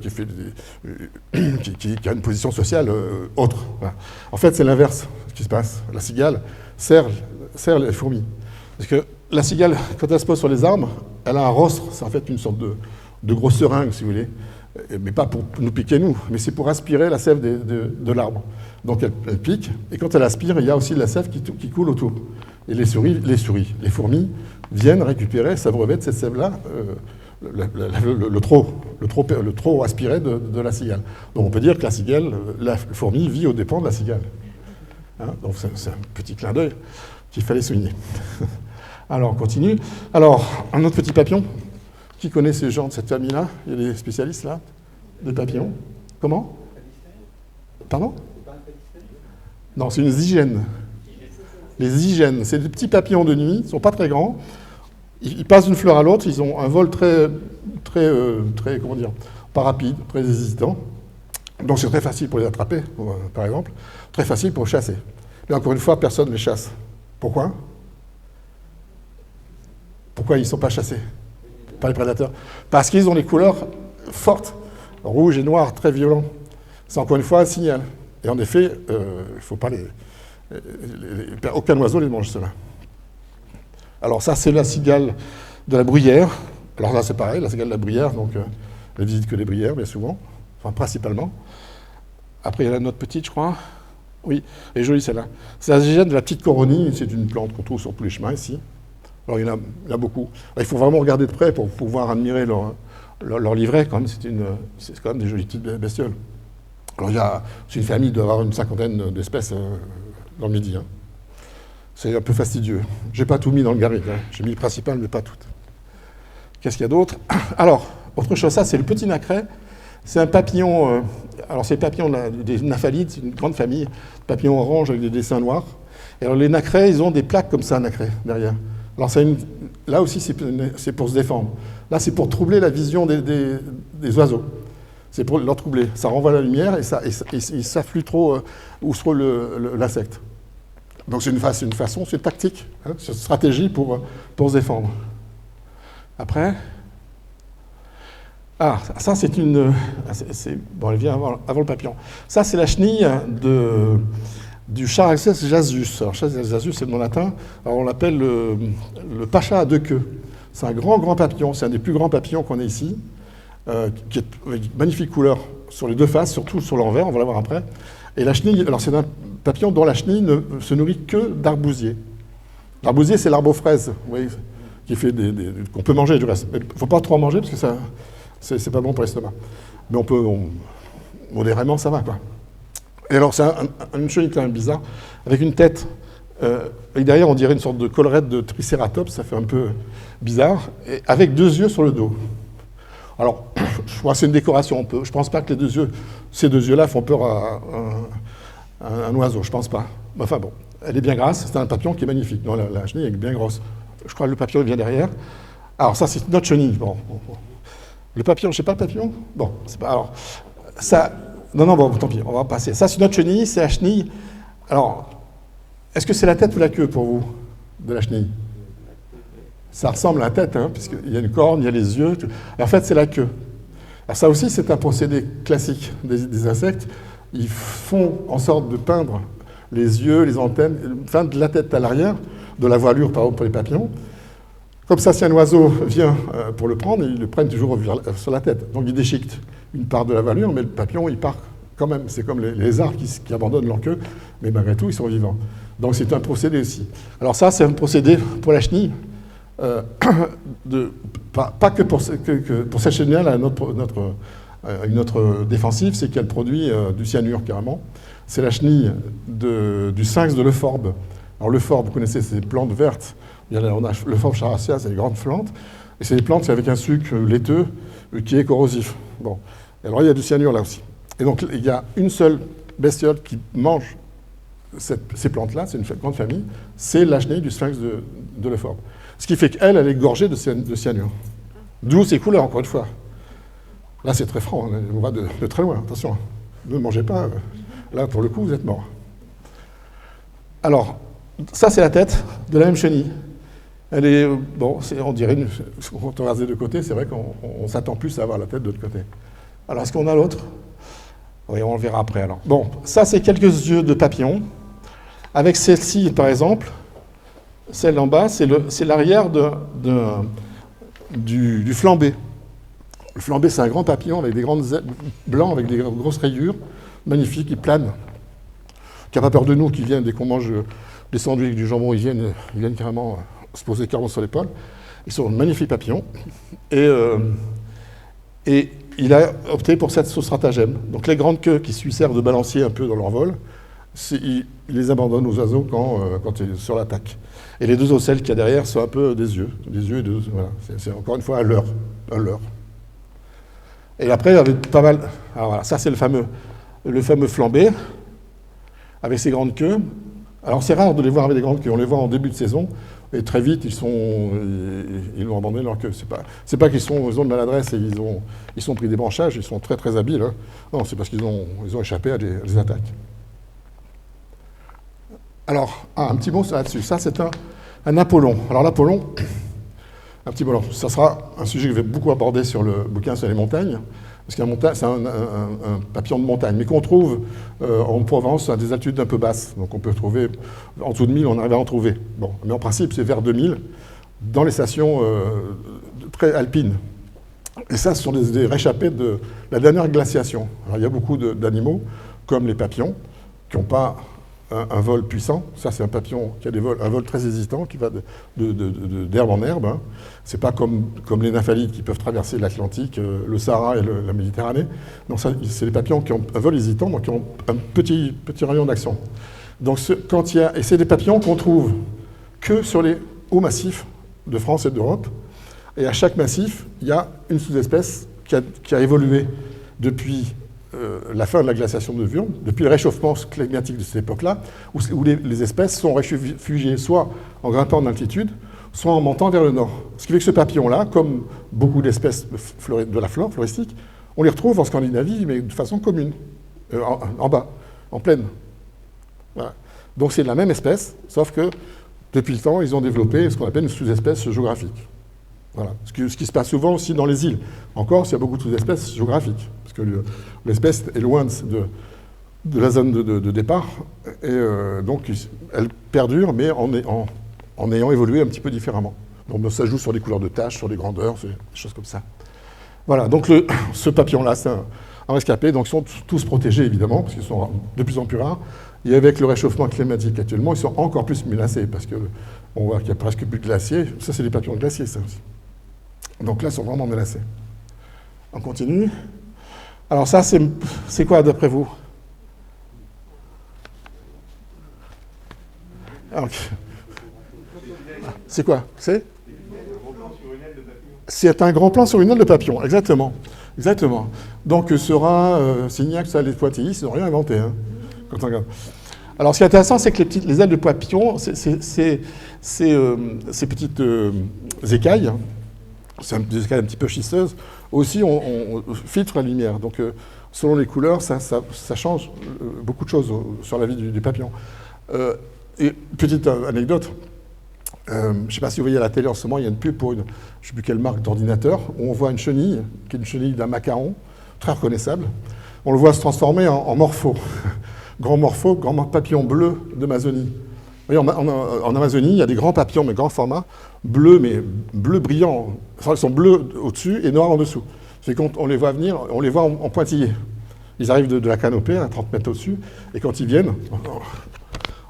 qui a une position sociale autre. Voilà. En fait, c'est l'inverse ce qui se passe. La cigale sert les fourmis. Parce que la cigale, quand elle se pose sur les arbres, elle a un rostre, c'est en fait une sorte de gros seringue, si vous voulez, mais pas pour nous piquer nous, mais c'est pour aspirer la sève de l'arbre. Donc elle pique, et quand elle aspire, il y a aussi de la sève qui coule autour. Et les fourmis viennent récupérer, s'abreuver de cette sève-là, le trop aspiré de la cigale. Donc on peut dire que la fourmi vit aux dépens de la cigale. Hein, donc c'est un petit clin d'œil qu'il fallait souligner. Alors on continue. Alors, un autre petit papillon. Qui connaît ces gens de cette famille-là? Il y a des spécialistes là, des papillons. Comment? Pardon? Non, c'est une zygène. Les zygènes, c'est des petits papillons de nuit, ils ne sont pas très grands. Ils passent d'une fleur à l'autre, ils ont un vol très, comment dire, pas rapide, très hésitant. Donc c'est très facile pour les attraper, par exemple. Très facile pour chasser. Mais encore une fois, personne ne les chasse. Pourquoi? Pourquoi ils ne sont pas chassés par les prédateurs? Parce qu'ils ont des couleurs fortes, rouge et noir, très violents. C'est encore une fois un signal. Et en effet, il ne faut pas aucun oiseau les mange, cela. Alors ça, c'est la cigale de la bruyère. Alors là, c'est pareil, la cigale de la bruyère, donc elle visite que les bruyères, bien souvent, enfin principalement. Après, il y a notre petite, je crois. Oui, elle est jolie celle-là. C'est la zygène de la petite coronie, c'est une plante qu'on trouve sur tous les chemins ici. Alors il y en a beaucoup. Alors, il faut vraiment regarder de près pour pouvoir admirer leur livret, quand même. C'est quand même des jolies petites bestioles. Alors c'est une famille d'avoir une cinquantaine d'espèces dans le Midi. Hein. C'est un peu fastidieux. Je n'ai pas tout mis dans le garrigue. Hein. J'ai mis le principal, mais pas tout. Qu'est-ce qu'il y a d'autre? Alors, autre chose, ça, c'est le petit nacret. C'est un papillon. Alors, c'est le papillon des naphalides, c'est une grande famille. Papillon orange avec des dessins noirs. Et alors, les nacrets, ils ont des plaques comme ça, nacrés, derrière. Alors, là aussi, c'est pour se défendre. Là, c'est pour troubler la vision des oiseaux. C'est pour leur troubler. Ça renvoie la lumière et ils s'affluent trop où se trouve l'insecte. Donc c'est une façon, c'est une tactique, hein, c'est une stratégie pour se défendre. Après, ça c'est bon, elle vient avant le papillon. Ça c'est la chenille du Charaxes jasus. Alors Charaxes jasus c'est le nom latin. Alors on l'appelle le pacha à deux queues. C'est un grand papillon, c'est un des plus grands papillons qu'on ait ici. Qui est avec une magnifique couleur sur les deux faces, surtout sur l'envers, on va la voir après. Et la chenille, alors c'est un papillon dont la chenille ne se nourrit que d'arbousier. L'arbousier, c'est l'arbre aux fraises, vous voyez, qui fait qu'on peut manger du reste. Mais il ne faut pas trop en manger parce que c'est pas bon pour l'estomac. Mais modérément, ça va, quoi. Et alors, c'est une chenille quand même bizarre, avec une tête, et derrière, on dirait une sorte de collerette de tricératops, ça fait un peu bizarre, et avec deux yeux sur le dos. Alors, je crois que c'est une décoration. Je ne pense pas que ces deux yeux-là font peur à un oiseau, je ne pense pas. Enfin bon, elle est bien grasse, c'est un papillon qui est magnifique. Non, la chenille est bien grosse. Je crois que le papillon vient derrière. Alors ça, c'est notre chenille. Bon. Le papillon, je ne sais pas le papillon? Bon, c'est pas... Alors, ça... Non, bon, tant pis, on va passer. Ça, c'est notre chenille, c'est la chenille. Alors, est-ce que c'est la tête ou la queue pour vous, de la chenille? Ça ressemble à la tête, hein, puisqu'il y a une corne, il y a les yeux. En fait, c'est la queue. Alors ça aussi, c'est un procédé classique des insectes. Ils font en sorte de peindre les yeux, les antennes, enfin de la tête à l'arrière, de la voilure, par exemple, pour les papillons. Comme ça, si un oiseau vient pour le prendre, ils le prennent toujours sur la tête. Donc, ils déchiquetent une part de la voilure, mais le papillon, il part quand même. C'est comme les lézards qui abandonnent leur queue, mais malgré tout, ils sont vivants. Donc, c'est un procédé aussi. Alors ça, c'est un procédé pour la chenille. Pas que pour cette chenille-là, une autre défensive, c'est qu'elle produit du cyanure, carrément. C'est la chenille du sphinx de l'euphorbe. Alors l'euphorbe, vous connaissez ces plantes vertes On a le Phobre characea, c'est des grandes plantes, et c'est des plantes avec un sucre laiteux qui est corrosif. Bon. Alors il y a du cyanure là aussi. Et donc il y a une seule bestiole qui mange ces plantes-là, c'est une grande famille, c'est la chenille du sphinx de Lefebvre. Ce qui fait qu'elle, elle est gorgée de cyanure. D'où ces couleurs, encore une fois. Là, c'est très franc, on va de très loin, attention. Ne mangez pas, là, pour le coup, vous êtes mort. Alors, ça, c'est la tête de la même chenille. Elle est, bon, on dirait, quand on regarde des deux côtés, c'est vrai qu'on s'attend plus à avoir la tête de l'autre côté. Alors, est-ce qu'on a l'autre? Oui, on le verra après, alors. Bon, ça, c'est quelques yeux de papillon. Avec celle-ci, par exemple, celle en bas, c'est l'arrière du flambé. Le flambé, c'est un grand papillon avec des grandes ailes blancs, avec des grosses rayures, magnifiques, qui planent, qui n'a pas peur de nous, qui viennent, dès qu'on mange des sandwichs avec du jambon, ils viennent carrément se poser carrément sur l'épaule. Ils sont magnifiques papillons. Et il a opté pour ce stratagème. Donc les grandes queues qui lui servent de balancier un peu dans leur vol, il les abandonne aux oiseaux quand il est sur l'attaque. Et les deux ocelles qu'il y a derrière sont un peu des yeux et deux, voilà. C'est encore une fois un leurre. Et après, il y avait pas mal. Alors voilà, ça c'est le fameux flambé, avec ses grandes queues. Alors c'est rare de les voir avec des grandes queues, on les voit en début de saison, et très vite ils ont abandonné leur queue. C'est pas qu'ils ont de maladresse et ils sont pris des branchages, ils sont très très habiles. Hein. Non, c'est parce qu'ils ont échappé à des attaques. Alors, un petit mot là-dessus. Ça, c'est un Apollon. Alors, l'Apollon, un petit mot. Ça sera un sujet que je vais beaucoup aborder sur le bouquin sur les montagnes, parce qu'un c'est un papillon de montagne, mais qu'on trouve en Provence à des altitudes un peu basses. Donc, on peut trouver, en dessous de 1000, on arrive à en trouver. Bon, mais en principe, c'est vers 2000, dans les stations très alpines. Et ça, ce sont des réchappés de la dernière glaciation. Alors, il y a beaucoup d'animaux, comme les papillons, qui n'ont pas un vol puissant. Ça, c'est un papillon qui a un vol très hésitant, qui va d'herbe en herbe. Hein. C'est pas comme les nymphalides qui peuvent traverser l'Atlantique, le Sahara et la Méditerranée. Non, c'est des papillons qui ont un vol hésitant, donc qui ont un petit rayon d'action. Donc, et c'est des papillons qu'on trouve que sur les hauts massifs de France et d'Europe. Et à chaque massif, il y a une sous-espèce qui a évolué depuis la fin de la glaciation de Würm, depuis le réchauffement climatique de cette époque-là, où les espèces sont réfugiées soit en grimpant en altitude, soit en montant vers le nord. Ce qui fait que ce papillon-là, comme beaucoup d'espèces de la flore floristique, on les retrouve en Scandinavie, mais de façon commune, en bas, en plaine. Voilà. Donc c'est la même espèce, sauf que depuis le temps, ils ont développé ce qu'on appelle une sous-espèce géographique. Voilà. Ce qui se passe souvent aussi dans les îles. En Corse, il y a beaucoup de sous-espèces géographiques, parce que l'espèce est loin de la zone de départ, et donc elle perdure, mais en ayant évolué un petit peu différemment. Donc ça joue sur des couleurs de taches, sur des grandeurs, des choses comme ça. Voilà, donc ce papillon-là, c'est un rescapé, donc ils sont tous protégés évidemment, parce qu'ils sont de plus en plus rares, et avec le réchauffement climatique actuellement, ils sont encore plus menacés, parce qu'on voit qu'il n'y a presque plus de glaciers. Ça, c'est des papillons de glaciers, ça aussi. Donc là, ils sont vraiment menacés. On continue. Alors ça, c'est quoi d'après vous? C'est quoi? C'est un grand plan sur une aile de papillon, exactement. Exactement. Donc Seurat, Signac, ça, les Poitillis, ils n'ont rien inventé. Hein, quand on regarde. Alors ce qui est intéressant, c'est que les ailes de papillon, ces petites écailles, c'est des écailles un petit peu schisteuses, aussi on filtre la lumière. Donc selon les couleurs, ça change beaucoup de choses sur la vie du papillon. Et petite anecdote, je ne sais pas si vous voyez à la télé en ce moment, il y a une pub pour je ne sais plus quelle marque d'ordinateur, où on voit une chenille, qui est une chenille d'un macaron, très reconnaissable. On le voit se transformer en morpho, grand papillon bleu d'Amazonie. Vous voyez, en Amazonie, il y a des grands papillons, mais grand format, bleus, mais bleu brillant. Enfin, ils sont bleus au-dessus et noirs en dessous. C'est quand on les voit venir, on les voit en pointillés. Ils arrivent de la canopée, à 30 mètres au-dessus, et quand ils viennent,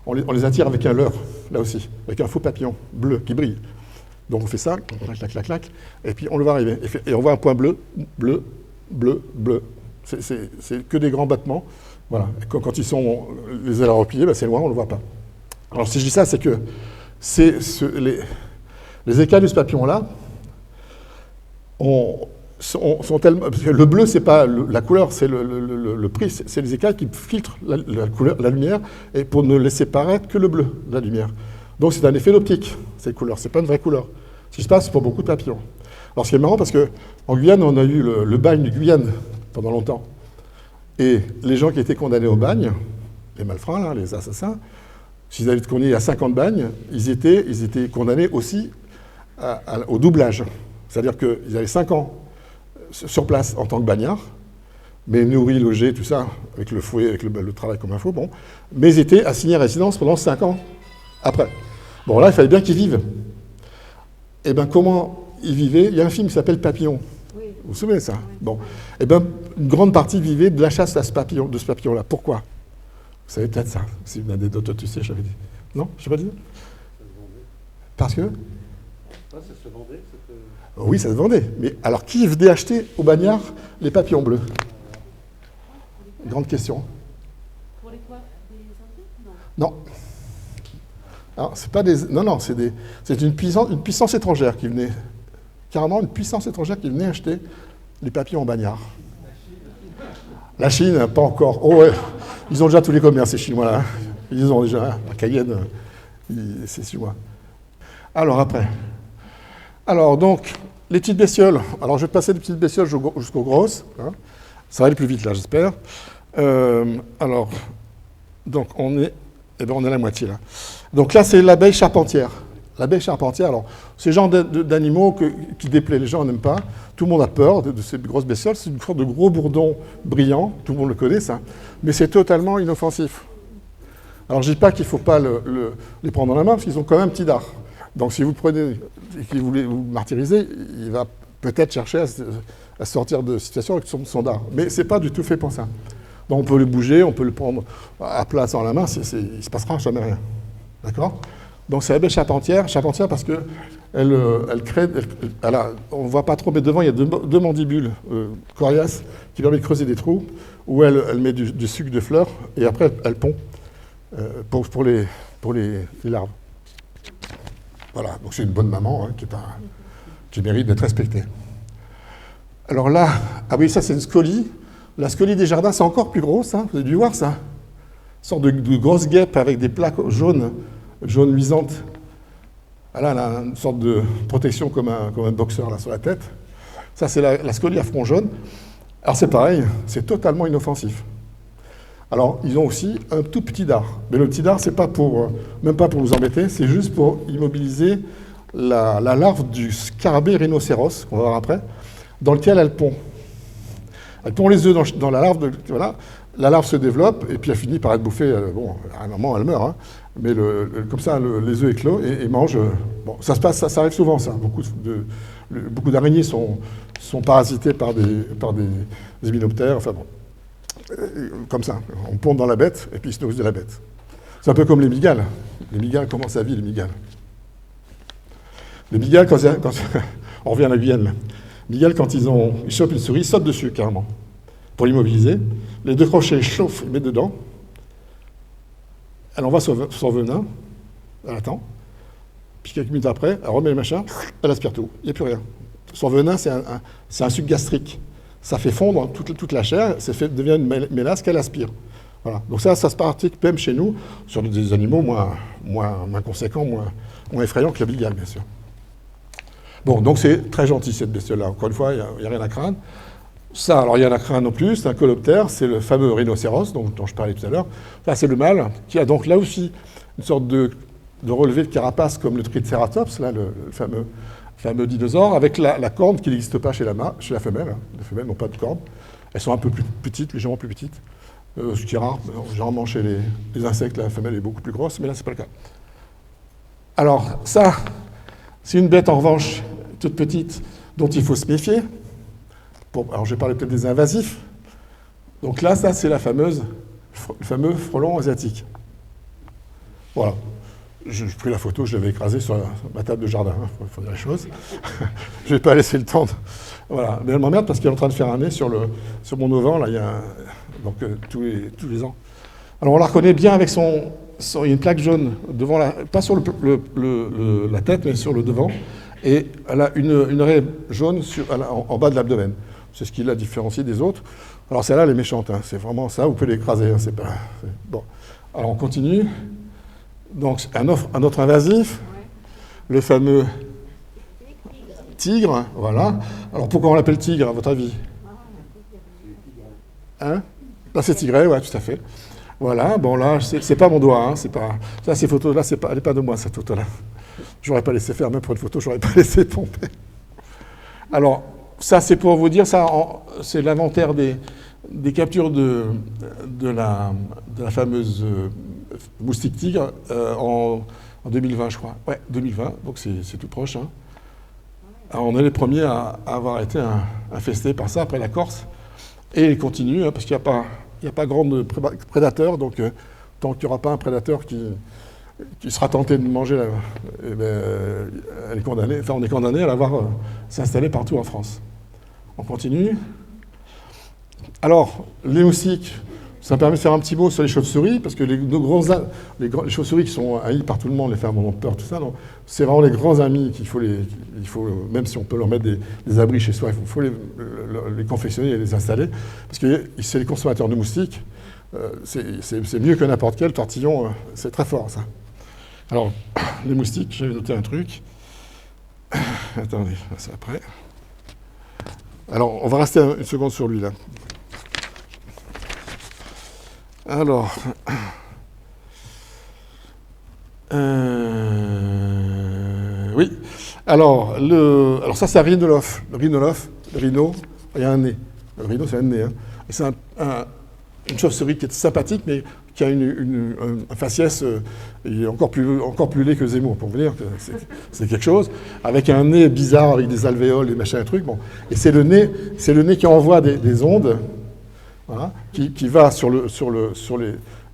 on les attire avec un leurre, là aussi, avec un faux papillon bleu qui brille. Donc on fait ça, clac, clac, clac, clac, et puis on le voit arriver. Et on voit un point bleu, bleu, bleu, bleu. C'est que des grands battements. Voilà. Et quand ils sont les ailes repliées, ben c'est loin, on ne le voit pas. Alors si je dis ça, c'est que les écailles de ce papillon-là sont tellement... Parce que le bleu, c'est pas la couleur, c'est le prix, c'est les écailles qui filtrent la lumière, et pour ne laisser paraître que le bleu de la lumière. Donc c'est un effet d'optique, ces couleurs, c'est pas une vraie couleur. Ce qui se passe pour beaucoup de papillons. Alors ce qui est marrant, parce qu'en Guyane, on a eu le bagne de Guyane pendant longtemps. Et les gens qui étaient condamnés au bagne, les malfrats, là, les assassins, s'ils avaient été condamnés à 50 bagnes, ils étaient condamnés aussi au doublage. C'est-à-dire qu'ils avaient 5 ans sur place en tant que bagnards, mais nourris, logés, tout ça, avec le fouet, avec le travail comme info, bon. Mais ils étaient assignés à résidence pendant 5 ans après. Bon, là, il fallait bien qu'ils vivent. Et bien, comment ils vivaient? Il y a un film qui s'appelle Papillon. Oui. Vous vous souvenez de ça? Oui. Bon. Et bien, une grande partie vivait de la chasse à ce papillon-là. Pourquoi? Vous savez peut-être ça. C'est une anecdote, tu sais, j'avais dit. Non? Je n'ai pas dit? Parce que? Ça se vendait, oui, ça se vendait. Mais alors, qui venait acheter au bagnard les papillons bleus? Grande question. Pour les quoi? Des Indiens? Non. Alors, c'est pas des... Non, c'est une puissance étrangère qui venait... Carrément, une puissance étrangère qui venait acheter les papillons au bagnard. La Chine, pas encore. Oh ouais, ils ont déjà tous les commerces, ces Chinois-là. Hein. Ils ont déjà... La Cayenne, c'est chinois. Alors, après... Alors, donc, les petites bestioles. Alors, je vais passer des petites bestioles jusqu'aux grosses. Hein. Ça va aller plus vite, là, j'espère. Alors, donc, on est à la moitié, là. Donc là, c'est l'abeille charpentière. L'abeille charpentière, alors, c'est le genre d'animaux qui déplaît. Les gens n'aiment pas. Tout le monde a peur de ces grosses bestioles. C'est une sorte de gros bourdon brillant. Tout le monde le connaît, ça. Mais c'est totalement inoffensif. Alors, je ne dis pas qu'il ne faut pas les prendre dans la main, parce qu'ils ont quand même un petit dard. Donc, si vous prenez et que vous voulez vous martyriser, il va peut-être chercher à sortir de situation avec son dard. Mais ce n'est pas du tout fait pour ça. Donc, on peut le bouger, on peut le prendre à plat sans la main, il ne se passera jamais rien. D'accord? Donc, c'est l'abeille charpentière parce que elle crée... on ne voit pas trop, mais devant, il y a deux mandibules coriaces qui permettent de creuser des trous où elle met du sucre de fleurs et après, elle pond pour les larves. Voilà, donc c'est une bonne maman hein, qui mérite d'être respectée. Alors là, ah oui, ça c'est une scolie. La scolie des jardins, c'est encore plus grosse, hein, vous avez dû voir ça. Une sorte de grosse guêpe avec des plaques jaunes luisantes. Là, elle a une sorte de protection comme un boxeur là, sur la tête. Ça, c'est la scolie à front jaune. Alors c'est pareil, c'est totalement inoffensif. Alors, ils ont aussi un tout petit dard. Mais le petit dard, c'est même pas pour vous embêter, c'est juste pour immobiliser la larve du scarabée rhinocéros, qu'on va voir après, dans lequel elle pond. Elle pond les œufs dans la larve, voilà. La larve se développe, et puis elle finit par être bouffée. Bon, à un moment, elle meurt, hein, mais comme ça, les œufs éclosent et mangent. Bon, ça arrive souvent, ça. Beaucoup d'araignées sont parasitées par des hyménoptères, enfin bon. Comme ça, on pond dans la bête et puis ils se nourrissent de la bête. C'est un peu comme les mygales. Les mygales, comment ça vit, les mygales? Les mygales, quand on revient à la Guyane, là. Les mygales, quand ils chopent une souris, ils sautent dessus carrément pour l'immobiliser. Les deux crochets ils chauffent, ils mettent dedans. Elle envoie son venin, elle attend. Puis quelques minutes après, elle remet le machin, elle aspire tout. Il n'y a plus rien. Son venin, c'est un suc gastrique. Ça fait fondre toute la chair, devient une mélasse qu'elle aspire. Voilà. Donc ça se pratique même chez nous, sur des animaux moins conséquents, moins effrayants que la mygale, bien sûr. Bon, donc c'est très gentil cette bestiole-là. Encore une fois, il n'y a rien à craindre. Ça, alors il y en a craindre non plus, c'est un coloptère, c'est le fameux rhinocéros dont je parlais tout à l'heure. Ça, c'est le mâle, qui a donc là aussi une sorte de relevé de carapace comme le Triceratops, là, le fameux dinosaure, avec la corne qui n'existe pas chez la femelle. Hein. Les femelles n'ont pas de corne. Elles sont un peu plus petites, légèrement plus petites. Ce qui est rare. Généralement, chez les insectes, la femelle est beaucoup plus grosse, mais là, ce n'est pas le cas. Alors, ça, c'est une bête, en revanche, toute petite, dont il faut se méfier. Alors, je vais parler peut-être des invasifs. Donc là, ça, c'est le fameux frelon asiatique. Voilà. J'ai pris la photo, je l'avais écrasée sur ma table de jardin, il faut dire les choses. Je ne vais pas laisser le temps. Voilà. Mais elle m'emmerde parce qu'elle est en train de faire un nez sur mon auvent, là, tous les ans. Alors on la reconnaît bien avec son il y a une plaque jaune devant pas sur la tête, mais sur le devant. Et elle a une raie jaune en bas de l'abdomen. C'est ce qui la différencie des autres. Alors celle-là, elle est méchante. Hein. C'est vraiment ça, vous pouvez l'écraser. Hein. Bon. Alors on continue. Donc un autre invasif, le fameux tigre. Voilà. Alors pourquoi on l'appelle tigre, à votre avis? Hein? Là, c'est tigré, ouais, tout à fait. Voilà, bon là, c'est pas mon doigt, hein, c'est pas... Ça, ces photos-là, elle n'est pas de moi, cette photo-là. J'aurais pas laissé faire, même pour une photo, j'aurais pas laissé pomper. Alors, ça, c'est pour vous dire, ça, c'est l'inventaire des captures de la fameuse moustique tigre en 2020, je crois. Ouais, 2020, donc c'est tout proche. Hein. Alors, on est les premiers à avoir été infestés par ça, après la Corse. Et il continue, hein, parce qu'il n'y a pas grand de prédateurs, donc tant qu'il n'y aura pas un prédateur qui sera tenté de manger, elle est condamnée, enfin on est condamné à la voir s'installer partout en France. On continue. Alors, les moustiques, ça me permet de faire un petit mot sur les chauves-souris, parce que les chauves-souris qui sont haïs par tout le monde, les femmes en ont peur, tout ça, c'est vraiment les grands amis qu'il faut, même si on peut leur mettre des abris chez soi, il faut les confectionner et les installer, parce que c'est les consommateurs de moustiques, c'est mieux que n'importe quel tortillon, c'est très fort ça. Alors, les moustiques, j'avais noté un truc. Attendez, c'est après. Alors, on va rester une seconde sur lui là. Alors, oui. Alors ça, c'est un rhinolophe. Le rhino, il y a un nez. Le rhino, c'est un nez. Hein. Et c'est une chauve-souris qui est sympathique, mais qui a un faciès encore plus laid que Zemmour, pour vous dire que c'est quelque chose, avec un nez bizarre, avec des alvéoles, des machins, trucs. Bon. Et c'est le nez qui envoie des ondes. Voilà, qui va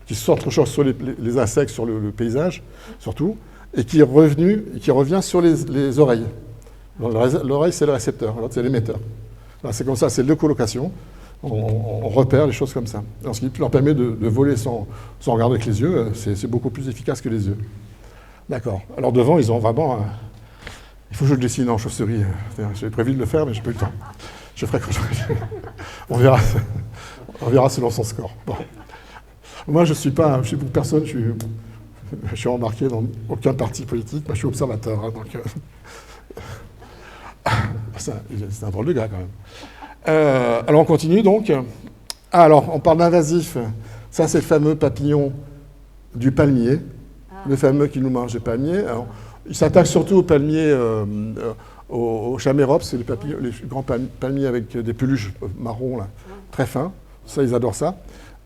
qui s'entrechausse sur les insectes, sur le paysage, surtout, et qui revient sur les oreilles. L'oreille, c'est le récepteur, l'autre, c'est l'émetteur. C'est comme ça, c'est l'écolocation. On repère les choses comme ça. Alors, ce qui leur permet de voler sans regarder avec les yeux, c'est beaucoup plus efficace que les yeux. D'accord. Alors devant, ils ont vraiment... il faut que je le dessine en chauve-souris. J'avais prévu de le faire, mais je n'ai pas eu le temps. Je ferai quand on verra. On verra selon son score. Bon. Moi, je suis pour personne, je suis embarqué dans aucun parti politique. Moi, je suis observateur. Hein, donc, c'est un drôle de gars, quand même. Alors, on continue, donc. Alors, on parle d'invasif. Ça, c'est le fameux papillon du palmier. Le fameux qui nous mange les palmiers. Alors, il s'attaque surtout aux palmiers... aux chaméropes, c'est les grands palmiers avec des peluches marron, là, très fins. Ça, ils adorent ça.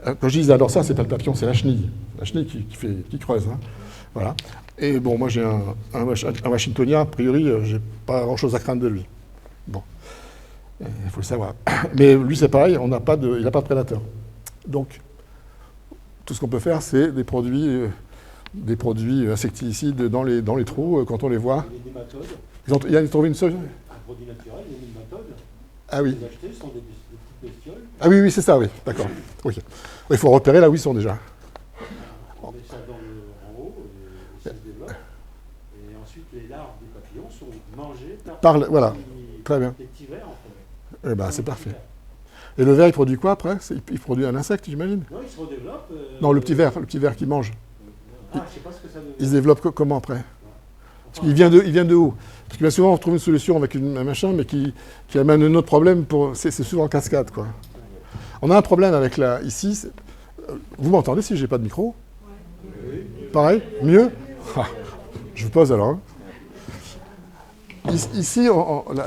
Quand je dis ils adorent ça, c'est pas le papillon, c'est la chenille. La chenille qui creuse. Hein. Voilà. Et bon, moi, j'ai un Washingtonien, a priori, j'ai pas grand-chose à craindre de lui. Bon, il faut le savoir. Mais lui, c'est pareil, il n'a pas de prédateur. Donc, tout ce qu'on peut faire, c'est des produits insecticides dans les trous, quand on les voit. Les nématodes. Il a trouvé une seule. Un produit naturel, les nématodes. Ah oui. Les acheter sont des petites bestioles. Ah oui, c'est ça, oui, d'accord. Oui. Il faut repérer là où ils sont déjà. On met ça en haut, et ça se développe. Et ensuite, les larves des papillons sont mangées voilà, très bien. des petits vers, en fait. Eh ben, c'est parfait. Et le ver, il produit quoi après? Il produit un insecte, j'imagine? Non, il se redéveloppe. Non, le petit ver qui mange. Je sais pas ce que ça veut dire. Il se développe comment après? Parce qu'il vient de où? Parce que bien souvent, on trouve une solution avec un machin, mais qui amène un autre problème. C'est souvent en cascade, quoi. On a un problème avec ici. Vous m'entendez si je n'ai pas de micro? Oui. Pareil? Mieux? Je vous pose alors. Ici,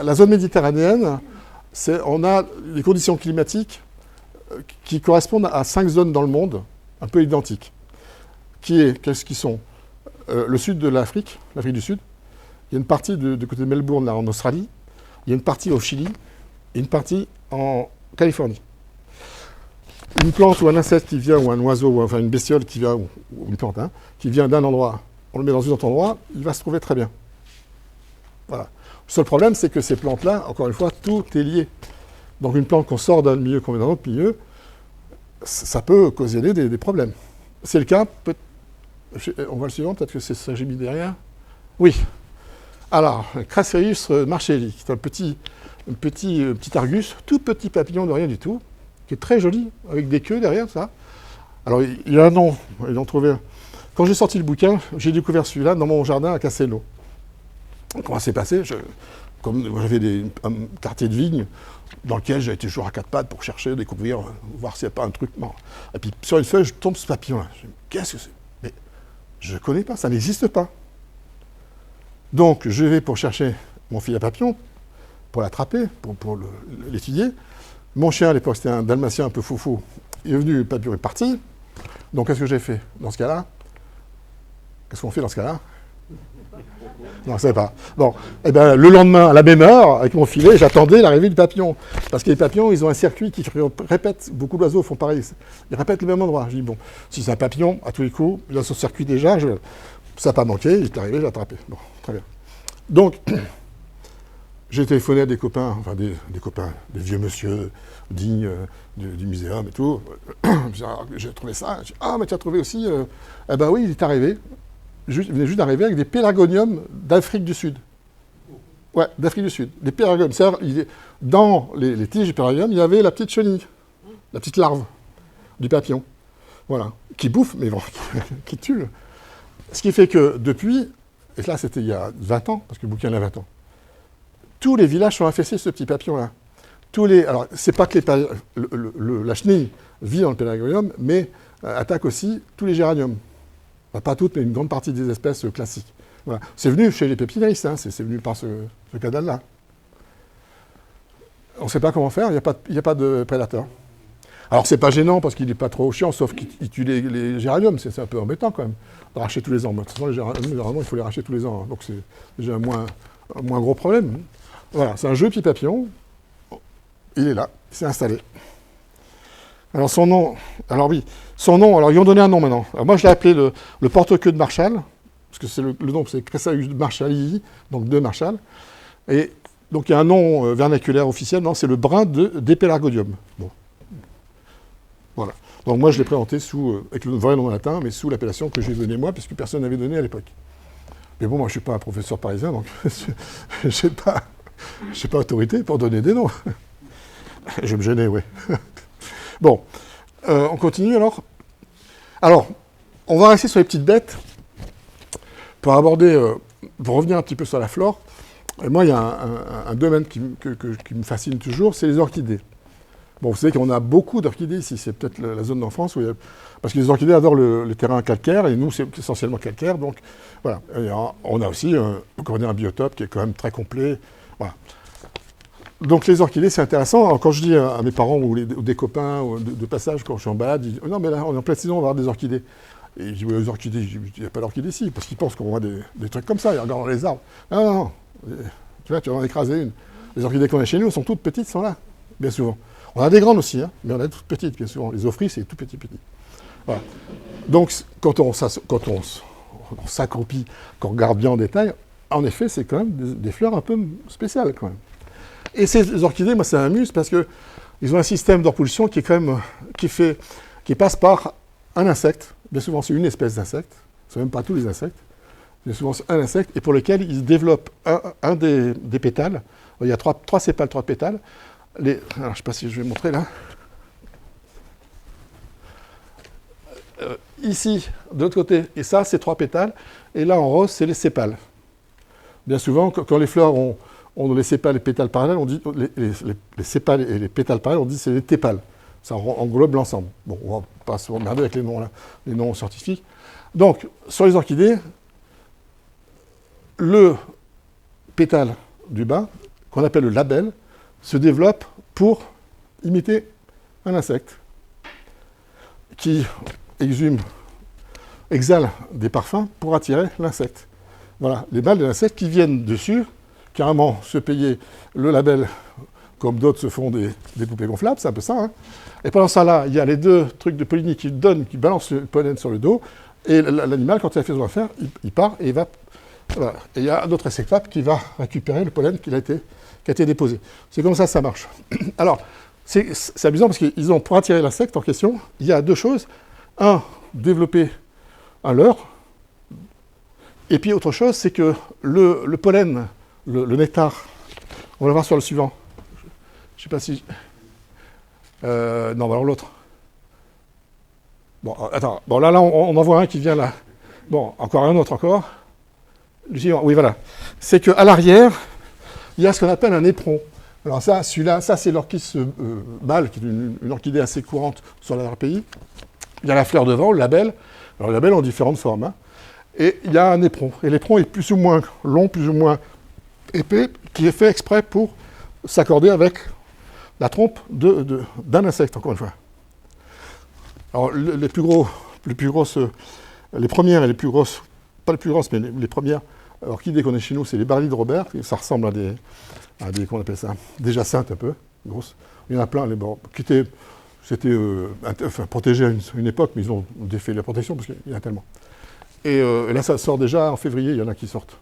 la zone méditerranéenne, on a des conditions climatiques qui correspondent à 5 zones dans le monde, un peu identiques. Qu'est-ce qui sont? Le sud de l'Afrique du Sud. Il y a une partie du côté de Melbourne, là, en Australie. Il y a une partie au Chili et une partie en Californie. Une plante ou un insecte qui vient, ou un oiseau, ou enfin une bestiole qui vient, ou une plante, hein, qui vient d'un endroit, on le met dans un autre endroit, il va se trouver très bien. Voilà. Le seul problème, c'est que ces plantes-là, encore une fois, tout est lié. Donc une plante qu'on sort d'un milieu, qu'on met dans un autre milieu, ça peut causer des problèmes. C'est le cas On voit le suivant, peut-être que c'est ça que j'ai mis derrière. Oui. Alors, Crasserius marcelli, c'est un petit argus, tout petit papillon de rien du tout, qui est très joli, avec des queues derrière, ça. Alors, il y a un nom, ils l'ont trouvé. Quand j'ai sorti le bouquin, j'ai découvert celui-là dans mon jardin à Castelnau. Comment c'est passé? Comme j'avais un quartier de vignes dans lequel j'ai été toujours à quatre pattes pour chercher, découvrir, voir s'il n'y a pas un truc. Non. Et puis, sur une feuille, je tombe ce papillon-là. Je me dis, qu'est-ce que c'est? Mais je ne connais pas, ça n'existe pas. Donc, je vais pour chercher mon filet à papillon, pour l'attraper, pour l'étudier. Mon chien, à l'époque, c'était un dalmatien un peu foufou. Il est venu, le papillon est parti. Donc, qu'est-ce que j'ai fait dans ce cas-là? Qu'est-ce qu'on fait dans ce cas-là? Non, je ne savais pas. Bon, eh ben, le lendemain, à la même heure, avec mon filet, j'attendais l'arrivée du papillon. Parce que les papillons, ils ont un circuit qui répète, beaucoup d'oiseaux font pareil, ils répètent le même endroit. Je dis, bon, si c'est un papillon, à tous les coups, il a son circuit déjà, ça n'a pas manqué, il est arrivé, je l'ai attrapé. Bon, très bien. Donc, j'ai téléphoné à des copains, enfin des copains, des vieux monsieur dignes du muséum et tout. J'ai trouvé ça. Ah, mais tu as trouvé aussi. Eh ben oui, il est arrivé. Il venait juste d'arriver avec des pélagoniums d'Afrique du Sud. Ouais, d'Afrique du Sud. Des pélagoniums. Dans les tiges du pélagonium, il y avait la petite chenille, la petite larve du papillon. Voilà. Qui bouffe, mais bon, qui tue. Ce qui fait que depuis, et là c'était il y a 20 ans, parce que le bouquin a 20 ans, tous les villages sont infestés de ce petit papillon-là. Alors, c'est pas que la chenille vit dans le pélagonium, mais attaque aussi tous les géraniums. Enfin, pas toutes, mais une grande partie des espèces classiques. Voilà. C'est venu chez les pépiniéristes, hein, c'est venu par ce canal-là. On ne sait pas comment faire, il n'y a pas de prédateur. Alors, c'est pas gênant parce qu'il n'est pas trop chiant, sauf qu'il tue les géraniums, c'est un peu embêtant quand même, de racheter tous les ans. De toute façon, les géraniums, généralement, il faut les racheter tous les ans, hein, donc c'est déjà un moins gros problème. Voilà, c'est un jeu petit papillon. Il est là, il s'est installé. Alors son nom, alors ils ont donné un nom maintenant. Alors moi je l'ai appelé le porte-queue de Marshall, parce que c'est le nom, c'est Crasserius marshalli, donc de Marshall. Et donc il y a un nom vernaculaire officiel, non, c'est le brin d'Epelagonium. Bon. Voilà. Donc moi je l'ai présenté avec le vrai nom latin, mais sous l'appellation que j'ai donnée moi, puisque personne n'avait donné à l'époque. Mais bon, moi je ne suis pas un professeur parisien, donc je n'ai pas autorité pour donner des noms. Je vais me gêner, oui. Bon, on continue alors. Alors, on va rester sur les petites bêtes pour revenir un petit peu sur la flore. Et moi, il y a un domaine qui me fascine toujours, c'est les orchidées. Bon, vous savez qu'on a beaucoup d'orchidées ici, c'est peut-être la zone en France parce que les orchidées adorent le terrain calcaire, et nous, c'est essentiellement calcaire, donc voilà. Et on a aussi un biotope qui est quand même très complet. Voilà. Donc les orchidées, c'est intéressant. Alors, quand je dis à mes parents ou des copains de passage, quand je suis en balade, ils disent « Non, mais là, on est en pleine saison, on va avoir des orchidées. » Et je dis « Oui, les orchidées, il n'y a pas d'orchidées ici. » Parce qu'ils pensent qu'on voit des trucs comme ça, ils regardent dans les arbres. Non. Tu vas en écraser une. Les orchidées qu'on a chez nous sont toutes petites, sont là, bien souvent. On a des grandes aussi, hein, mais on a toutes petites, bien souvent. Les ophrys, c'est tout petit. Voilà. Donc, quand on s'accroupit, qu'on regarde bien en détail, en effet, c'est quand même des fleurs un peu spéciales, quand même. Et ces orchidées, moi, ça m'amuse parce qu'ils ont un système de repulsion qui est quand même, qui passe par un insecte. Bien souvent, c'est une espèce d'insecte. Ce n'est même pas tous les insectes. Bien souvent, c'est un insecte, et pour lequel ils développent un des pétales. Il y a trois sépales, 3 pétales. Alors, je ne sais pas si je vais montrer là. Ici, de l'autre côté, et ça, c'est 3 pétales. Et là, en rose, c'est les sépales. Bien souvent, quand les fleurs ont les sépales et les pétales parallèles, on dit les sépales et les pétales parallèles, on dit c'est les tépales. Ça englobe l'ensemble. Bon, on ne va pas se remerder avec les noms scientifiques. Donc, sur les orchidées, le pétale du bas, qu'on appelle le labelle, se développe pour imiter un insecte qui exhale des parfums pour attirer l'insecte. Voilà, les balles de l'insecte qui viennent dessus, carrément se payer le label, comme d'autres se font des poupées gonflables, c'est un peu ça. Hein. Et pendant ça, là, il y a les 2 trucs de pollinie qui balancent le pollen sur le dos, et l'animal, quand il a fait ce qu'il doit faire, il part et il va. Voilà. Et il y a un autre insecte qui va récupérer le pollen qui a été déposé. C'est comme ça marche. Alors, c'est amusant parce qu'ils ont, pour attirer l'insecte en question, il y a 2 choses. 1, développer un leurre, Et puis autre chose, c'est que le pollen, le nectar, on va le voir sur le suivant. Je ne sais pas si... non, alors l'autre. Bon, attends. Bon, là on en voit un qui vient là. Bon, encore un autre encore. Le suivant, oui, voilà. C'est qu'à l'arrière, il y a ce qu'on appelle un éperon. Alors ça, celui-là, ça c'est l'orchis mâle, qui est une orchidée assez courante sur l'Arpéie. Il y a la fleur devant, le labelle. Alors le labelle en différentes formes. Hein. Et il y a un éperon. Et l'éperon est plus ou moins long, plus ou moins épais, qui est fait exprès pour s'accorder avec la trompe d'un insecte, encore une fois. Alors les plus grosses, les premières et les plus grosses, pas les plus grosses, mais les premières orchidées qu'on a chez nous, c'est les Barley de Robert. Ça ressemble à des comment on appelle ça, des jacinthes un peu, grosses. Il y en a plein, c'était protégé à une époque, mais ils ont défait la protection parce qu'il y en a tellement. Et là, ça sort déjà en février, il y en a qui sortent.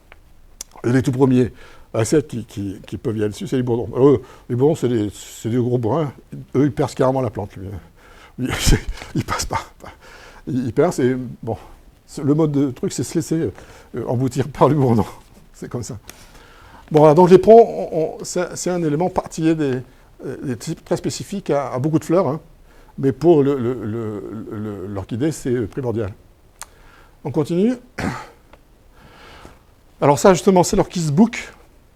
Les tout premiers insectes qui peuvent y aller dessus, c'est les bourdons. Les bourdons, c'est des gros bruns. Eux, ils percent carrément la plante. Ils passent pas. Ils percent et bon, le mode de truc, c'est se laisser emboutir par le bourdon. C'est comme ça. Bon, voilà, donc l'éperon, c'est un élément particulier des types très spécifiques à beaucoup de fleurs, hein, mais pour l'orchidée, c'est primordial. On continue. Alors ça, justement, c'est l'orchis book.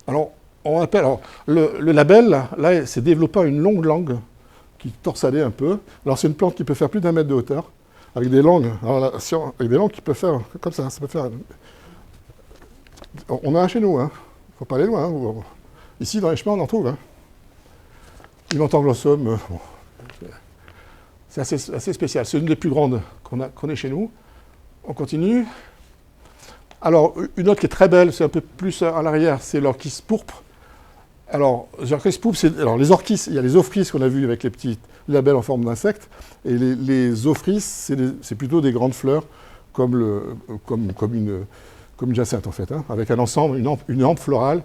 Alors, on appelle... Alors, le label, là, c'est développant une longue langue qui torsadait un peu. Alors, c'est une plante qui peut faire plus d'1 mètre de hauteur, avec des langues. Alors, là, avec des langues qui peuvent faire comme ça. Ça peut faire... On en a chez nous, hein. Faut pas aller loin. Hein. Ici, dans les chemins, on en trouve. Hein. L'Imantanglossum, bon, c'est assez spécial. C'est une des plus grandes qu'on ait chez nous. On continue. Alors, une autre qui est très belle, c'est un peu plus à l'arrière, c'est l'orchis pourpre. Alors, l'orchis pourpre, alors les orchis, il y a les ophris qu'on a vus avec les petits labels en forme d'insectes, et les ophris, c'est plutôt des grandes fleurs, comme une jacinthe en fait, hein, avec un ensemble, une hampe florale,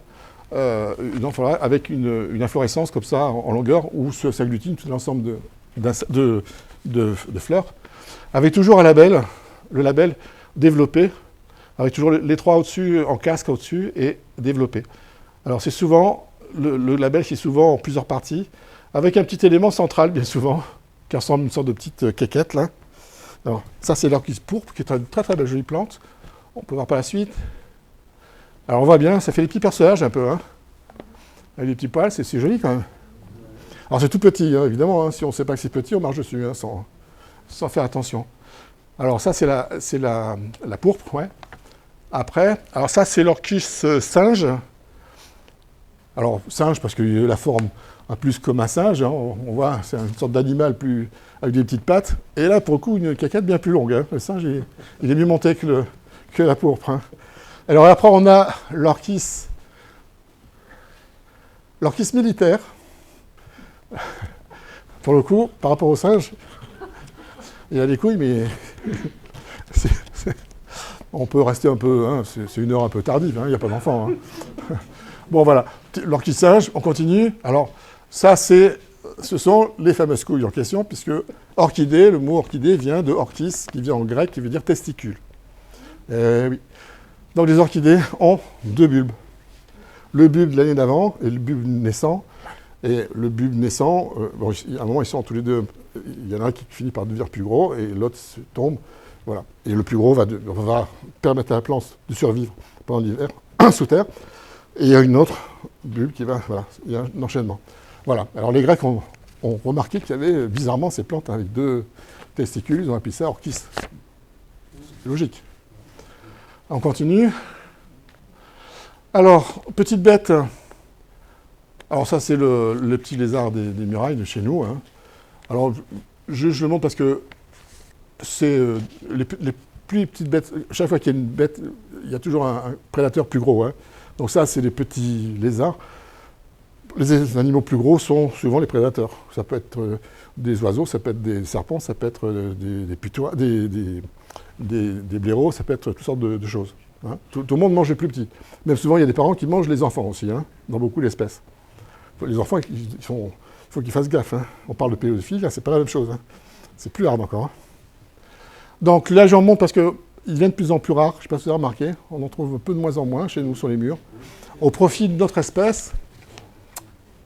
avec une inflorescence comme ça en longueur, où s'agglutine tout l'ensemble de fleurs, avec toujours un label, le label développé, avec toujours les trois au-dessus, en casque au-dessus, et développé. Alors c'est souvent, le label qui est souvent en plusieurs parties, avec un petit élément central, bien souvent, qui ressemble à une sorte de petite quéquette, là. Alors, ça c'est l'orchis pourpre, qui est une très très belle jolie plante. On peut voir par la suite. Alors on voit bien, ça fait des petits perçages un peu, hein. Avec des petits poils, c'est joli quand même. Alors c'est tout petit, hein, évidemment, hein. Si on ne sait pas que c'est petit, on marche dessus, hein, sans faire attention. Alors ça c'est la pourpre, ouais. Après, alors ça c'est l'orchis singe. Alors singe parce que la forme a plus comme un singe, hein, on voit, c'est une sorte d'animal plus avec des petites pattes. Et là pour le coup une caquette bien plus longue. Hein. Le singe il est mieux monté que la pourpre. Hein. Alors après on a l'orchis militaire. Pour le coup, par rapport au singe, il a des couilles, mais on peut rester un peu, hein, c'est une heure un peu tardive, il n'y a pas d'enfant. Hein. Bon voilà, l'orchis singe, on continue. Alors ça, ce sont les fameuses couilles en question, puisque orchidée, le mot orchidée vient de orchis, qui vient en grec, qui veut dire testicule. Oui. Donc les orchidées ont deux bulbes. Le bulbe de l'année d'avant et le bulbe naissant. Et le bulbe naissant, à un moment ils sont tous les deux, il y en a un qui finit par devenir plus gros et l'autre tombe. Voilà. Et le plus gros va permettre à la plante de survivre pendant l'hiver sous terre. Et il y a une autre bulbe qui va, voilà, il y a un enchaînement. Voilà. Alors les Grecs ont remarqué qu'il y avait bizarrement ces plantes avec deux testicules, ils ont appelé ça orchis. C'est logique. On continue. Alors, petite bête. Alors ça, c'est le petit lézard des murailles de chez nous. Hein. Alors, je le montre parce que c'est les plus petites bêtes. Chaque fois qu'il y a une bête, il y a toujours un prédateur plus gros. Hein. Donc ça, c'est les petits lézards. Les animaux plus gros sont souvent les prédateurs. Ça peut être des oiseaux, ça peut être des serpents, ça peut être des putois, des blaireaux, ça peut être toutes sortes de choses. Hein. Tout le monde mange les plus petits. Même souvent, il y a des parents qui mangent les enfants aussi, hein, dans beaucoup d'espèces. Les enfants, il faut qu'ils fassent gaffe. Hein. On parle de pédophilie, là, c'est pas la même chose. Hein. C'est plus hard encore. Hein. Donc là, j'en montre parce que il devient de plus en plus rare, je ne sais pas si vous avez remarqué, on en trouve peu de moins en moins chez nous sur les murs. Au profit de notre espèce,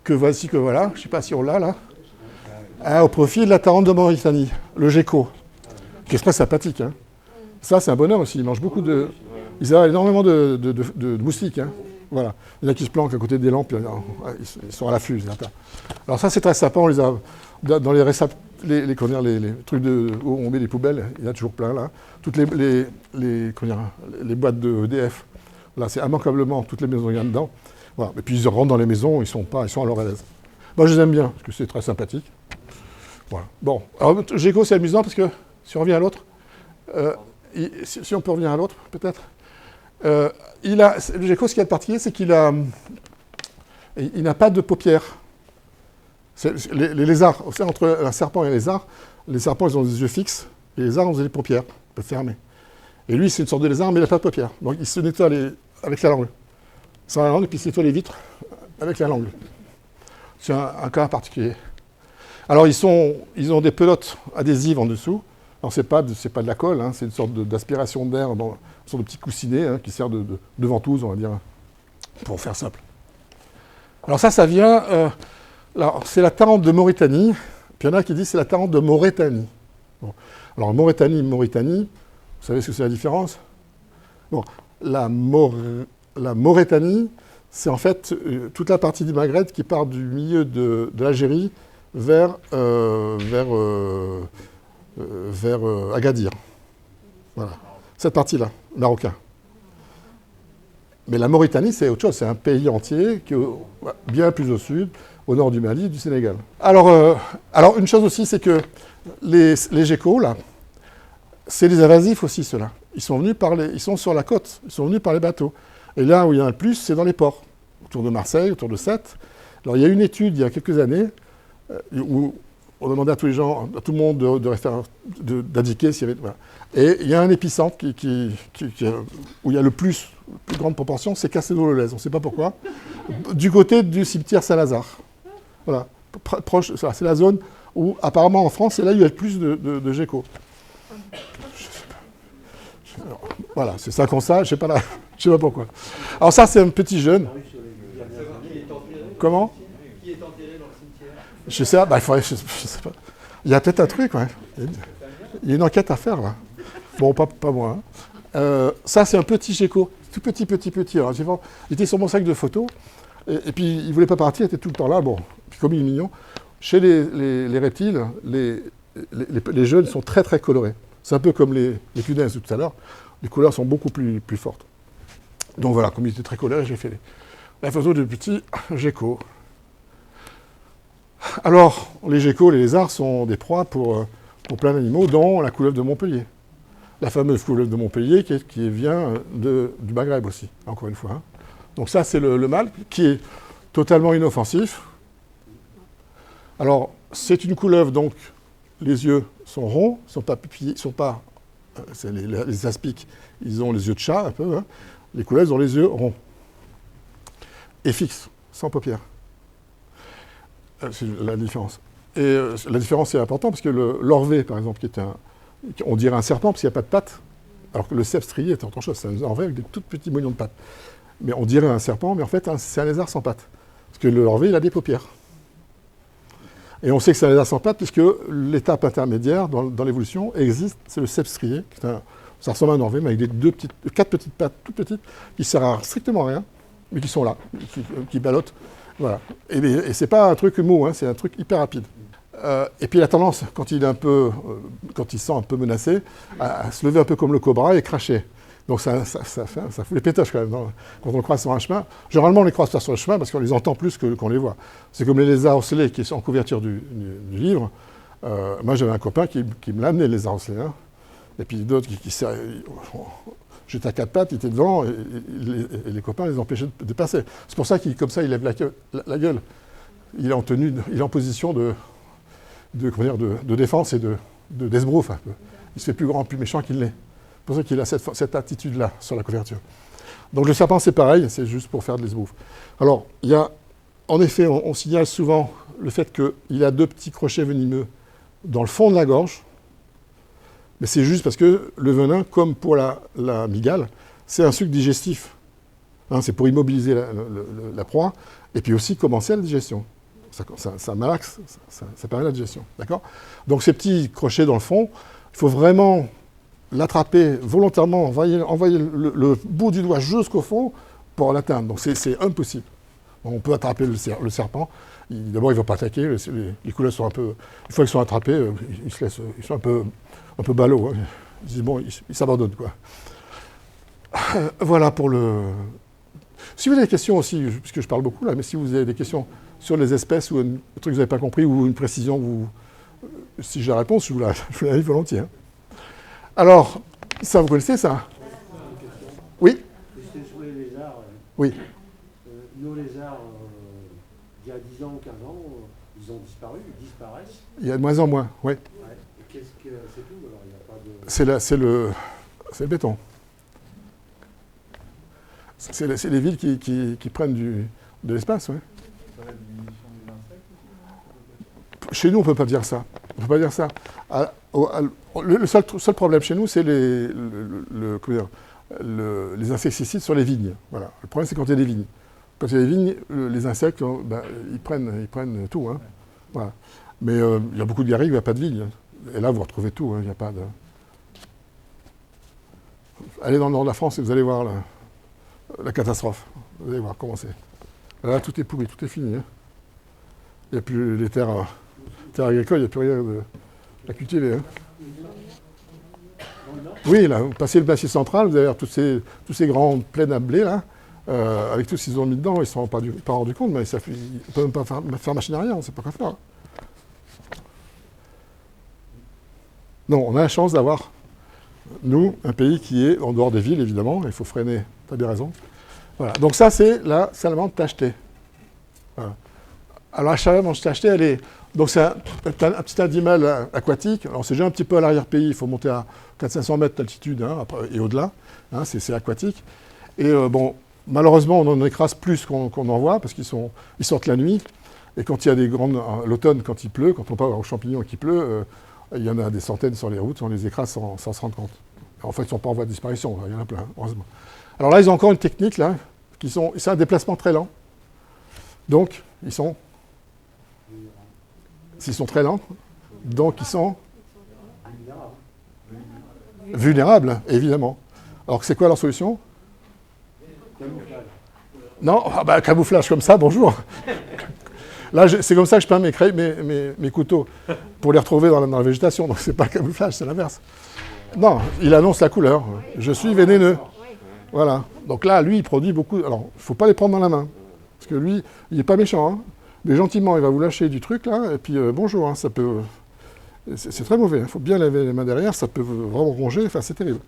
que voici que voilà, je ne sais pas si on l'a là, au profit de la tarente de Mauritanie, le gecko, qui est très sympathique. Hein. Ça, c'est un bonheur aussi, ils mangent beaucoup de... Ils ont énormément de moustiques. Hein. Voilà. Il y en a qui se planquent à côté des lampes, ils sont à l'affût. Alors ça, c'est très sympa, on les a... Dans les trucs où on met les poubelles, il y en a toujours plein là. Toutes les boîtes de EDF, là c'est immanquablement toutes les maisons, il y en a dedans. Voilà. Et puis ils rentrent dans les maisons, ils sont à leur aise. Moi je les aime bien, parce que c'est très sympathique. Voilà. Bon, alors Gecko c'est amusant parce que, si on revient à l'autre, si on peut revenir à l'autre peut-être, le Gecko, ce qui est particulier, c'est qu'il n'a pas de paupières. Les lézards, entre un serpent et un lézard, les serpents ils ont des yeux fixes, et les lézards ont des paupières, ils peuvent fermer. Et lui c'est une sorte de lézard, mais il n'a pas de paupières. Donc il se nettoie avec la langue. Sans la langue, et puis il se nettoie les vitres avec la langue. C'est un cas particulier. Alors ils ont des pelotes adhésives en dessous. Alors c'est pas de la colle, hein, c'est une sorte d'aspiration d'air, une sorte de petit coussinet hein, qui sert de ventouse, on va dire, pour faire simple. Alors ça vient... Alors, c'est la tarente de Mauritanie, puis il y en a qui disent que c'est la tarente de Mauritanie. Bon. Alors, Mauritanie, vous savez ce que c'est la différence? Bon. La Mauritanie, c'est en fait toute la partie du Maghreb qui part du milieu de l'Algérie vers Agadir. Voilà. Cette partie-là, marocain. Mais la Mauritanie, c'est autre chose, c'est un pays entier qui est bien plus au sud, au nord du Mali et du Sénégal. Alors une chose aussi, c'est que les geckos, là, c'est des invasifs aussi, ceux-là. Ils sont sur la côte, ils sont venus par les bateaux. Et là où il y en a le plus, c'est dans les ports, autour de Marseille, autour de Sète. Alors il y a une étude, il y a quelques années, où on demandait à tous les gens, à tout le monde d'indiquer s'il y avait... Voilà. Et il y a un épicentre où il y a le plus grande proportion, c'est Castelnau-le-Lez, on ne sait pas pourquoi, du côté du cimetière Saint-Lazare. Voilà, proche, c'est la zone où, apparemment en France, c'est là où il y a le plus de geckos. Voilà, c'est ça qu'on sait, je ne sais pas pourquoi. Alors ça, c'est un petit jeune. Comment? Qui est enterré dans le cimetière? Je sais, je sais pas. Il y a peut-être un truc, ouais. Il y a une enquête à faire, là. Bon, pas moi. Hein. Ça, c'est un petit gecko, tout petit. Alors, j'étais sur mon sac de photos, et puis il ne voulait pas partir, il était tout le temps là. Bon, puis comme il est mignon, chez les reptiles, les jeunes sont très très colorés. C'est un peu comme les punaises de tout à l'heure. Les couleurs sont beaucoup plus fortes. Donc voilà, comme il était très coloré, j'ai fait la photo de petit gecko. Alors, les geckos, les lézards sont des proies pour plein d'animaux, dont la couleuvre de Montpellier. La fameuse couleuvre de Montpellier qui vient du Maghreb aussi, encore une fois. Hein. Donc ça, c'est le mâle, qui est totalement inoffensif. Alors, c'est une couleuvre, donc les yeux sont ronds, ils ne sont pas c'est les aspics, ils ont les yeux de chat, un peu. Hein. Les couleuvres ont les yeux ronds. Et fixes, sans paupières. C'est la différence. Et la différence est importante, parce que l'orvet, par exemple, on dirait un serpent, parce qu'il n'y a pas de pattes, alors que le cèpe strié est autre chose, c'est un orvet avec des tout petits moignons de pattes. Mais on dirait un serpent, mais en fait, c'est un lézard sans pattes. Parce que l'orvet, il a des paupières. Et on sait que c'est un lézard sans pattes, puisque l'étape intermédiaire dans l'évolution existe, c'est le cèpe strié. Ça ressemble à un orvet, mais avec 4 petites pattes toutes petites, qui ne servent à strictement rien, mais qui sont là, qui ballottent. Voilà. Et c'est pas un truc mou, hein, c'est un truc hyper rapide. Et puis il a tendance, quand il se sent un peu menacé, à se lever un peu comme le cobra et cracher. Donc ça fout les pétoches quand même. Quand on le croise sur un chemin, généralement on les croise pas sur le chemin parce qu'on les entend plus qu'on les voit. C'est comme les lézards ocellés qui sont en couverture du livre. Moi j'avais un copain qui me l'a amené, les lézards ocellés. Hein. Et puis d'autres j'étais à 4 pattes, il était devant, et les copains les empêchaient de passer. C'est pour ça qu'il lève la gueule. Il est en position de défense et d'esbrouf un peu. Il se fait plus grand, plus méchant qu'il l'est. C'est pour ça qu'il a cette attitude-là sur la couverture. Donc le serpent, c'est pareil, c'est juste pour faire de l'esbrouf. Alors, il y a, en effet, on signale souvent le fait qu'il a 2 petits crochets venimeux dans le fond de la gorge, Mais c'est juste parce que le venin, comme pour la mygale, c'est un sucre digestif. Hein, c'est pour immobiliser la proie, et puis aussi commencer la digestion. Ça malaxe, ça permet la digestion. D'accord ? Donc ces petits crochets dans le fond, il faut vraiment l'attraper volontairement, envoyer le bout du doigt jusqu'au fond pour l'atteindre. Donc c'est impossible. On peut attraper le serpent. D'abord, il ne va pas attaquer. Les couleurs sont un peu... Une fois qu'ils sont attrapés, ils sont un peu ballots. Hein. Ils disent, bon, ils s'abandonnent, quoi. Voilà pour le... Si vous avez des questions aussi, puisque je parle beaucoup là, mais si vous avez des questions sur les espèces ou un truc que vous n'avez pas compris ou une précision, si j'ai la réponse, je vous la donne volontiers. Hein. Alors, ça, vous connaissez ça ? Oui ? C'était sur les lézards. Oui. Nos lézards, il y a 10 ans ou 15 ans, ils ont disparu, ils disparaissent. Il y a de moins en moins, oui. Ouais. Et qu'est-ce que c'est tout alors, il n'y a pas de... C'est le béton. C'est les villes qui prennent de l'espace, oui. Chez nous, on ne peut pas dire ça. On peut pas dire ça. Le seul problème chez nous, c'est les insecticides sur les vignes. Voilà. Le problème, c'est quand il y a des vignes. Quand il y a des vignes, les insectes, ils prennent tout. Hein. Voilà. Mais il y a beaucoup de garrigues, il n'y a pas de vignes. Et là, vous retrouvez tout. Hein. Il n'y a pas de... Allez dans le nord de la France et vous allez voir la catastrophe. Vous allez voir comment c'est. Là, tout est pourri, tout est fini. Hein. Il n'y a plus les terres agricoles, il n'y a plus rien à cultiver. Hein. Oui, là, vous passez le glacier central, vous allez voir tous ces grandes plaines à blé, là, avec tout ce qu'ils ont mis dedans, ils ne se sont pas rendus compte, mais ils ne peuvent même pas faire machine arrière, on ne sait pas quoi faire. Non, on a la chance d'avoir, nous, un pays qui est en dehors des villes, évidemment, il faut freiner, tu as bien raison. Voilà. Donc ça, c'est la salamandre tachetée. Voilà. Alors la salamandre tachetée, elle est... Donc c'est un petit animal aquatique. Alors c'est déjà un petit peu à l'arrière-pays, il faut monter à 400-500 mètres d'altitude et au-delà. Hein, c'est aquatique. Et malheureusement, on en écrase plus qu'on en voit, parce ils sortent la nuit. Et quand il y a des grandes... L'automne, quand il pleut, quand on part aux champignons et qu'il pleut, il y en a des centaines sur les routes, on les écrase sans se rendre compte. En fait, ils ne sont pas en voie de disparition, il y en a plein, heureusement. Alors là, ils ont encore une technique, là, c'est un déplacement très lent. Donc, s'ils sont très lents, donc ils sont vulnérables, évidemment. Alors, c'est quoi leur solution ? Camouflage. Non, camouflage comme ça, bonjour. Là, c'est comme ça que je peins mes couteaux, pour les retrouver dans la végétation. Donc, c'est pas camouflage, c'est l'inverse. Non, il annonce la couleur. Je suis vénéneux. Voilà. Donc là, lui, il produit beaucoup... Alors, il ne faut pas les prendre dans la main. Parce que lui, il n'est pas méchant. Hein. Mais gentiment, il va vous lâcher du truc, là, et puis bonjour, hein, ça peut... C'est très mauvais. Il faut bien laver les mains derrière, ça peut vraiment ronger. Enfin, c'est terrible.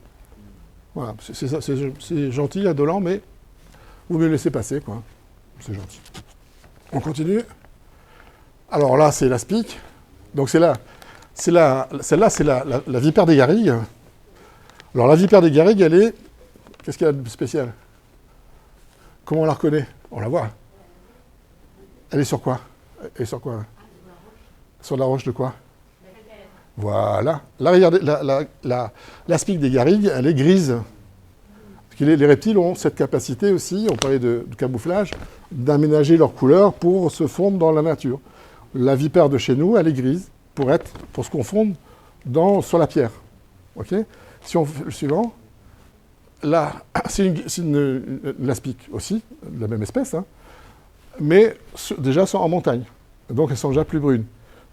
Voilà. C'est gentil, indolent, mais vous me le laissez passer, quoi. C'est gentil. On continue. Alors là, c'est l'aspic. Donc celle-là, c'est la vipère des garrigues. Alors la vipère des garrigues, elle est... Qu'est-ce qu'elle a de spécial ? Comment on la reconnaît ? On la voit. Elle est sur quoi ? Elle est sur quoi ? Sur la roche de quoi ? Voilà. Là, regardez, l'aspic des garrigues, elle est grise. Parce que les reptiles ont cette capacité aussi, on parlait de camouflage, d'aménager leur couleur pour se fondre dans la nature. La vipère de chez nous, elle est grise pour se confondre sur la pierre. Ok ? Si on fait le suivant, là, c'est une aspic aussi, de la même espèce, hein, mais déjà sont en montagne. Donc elles sont déjà plus brunes.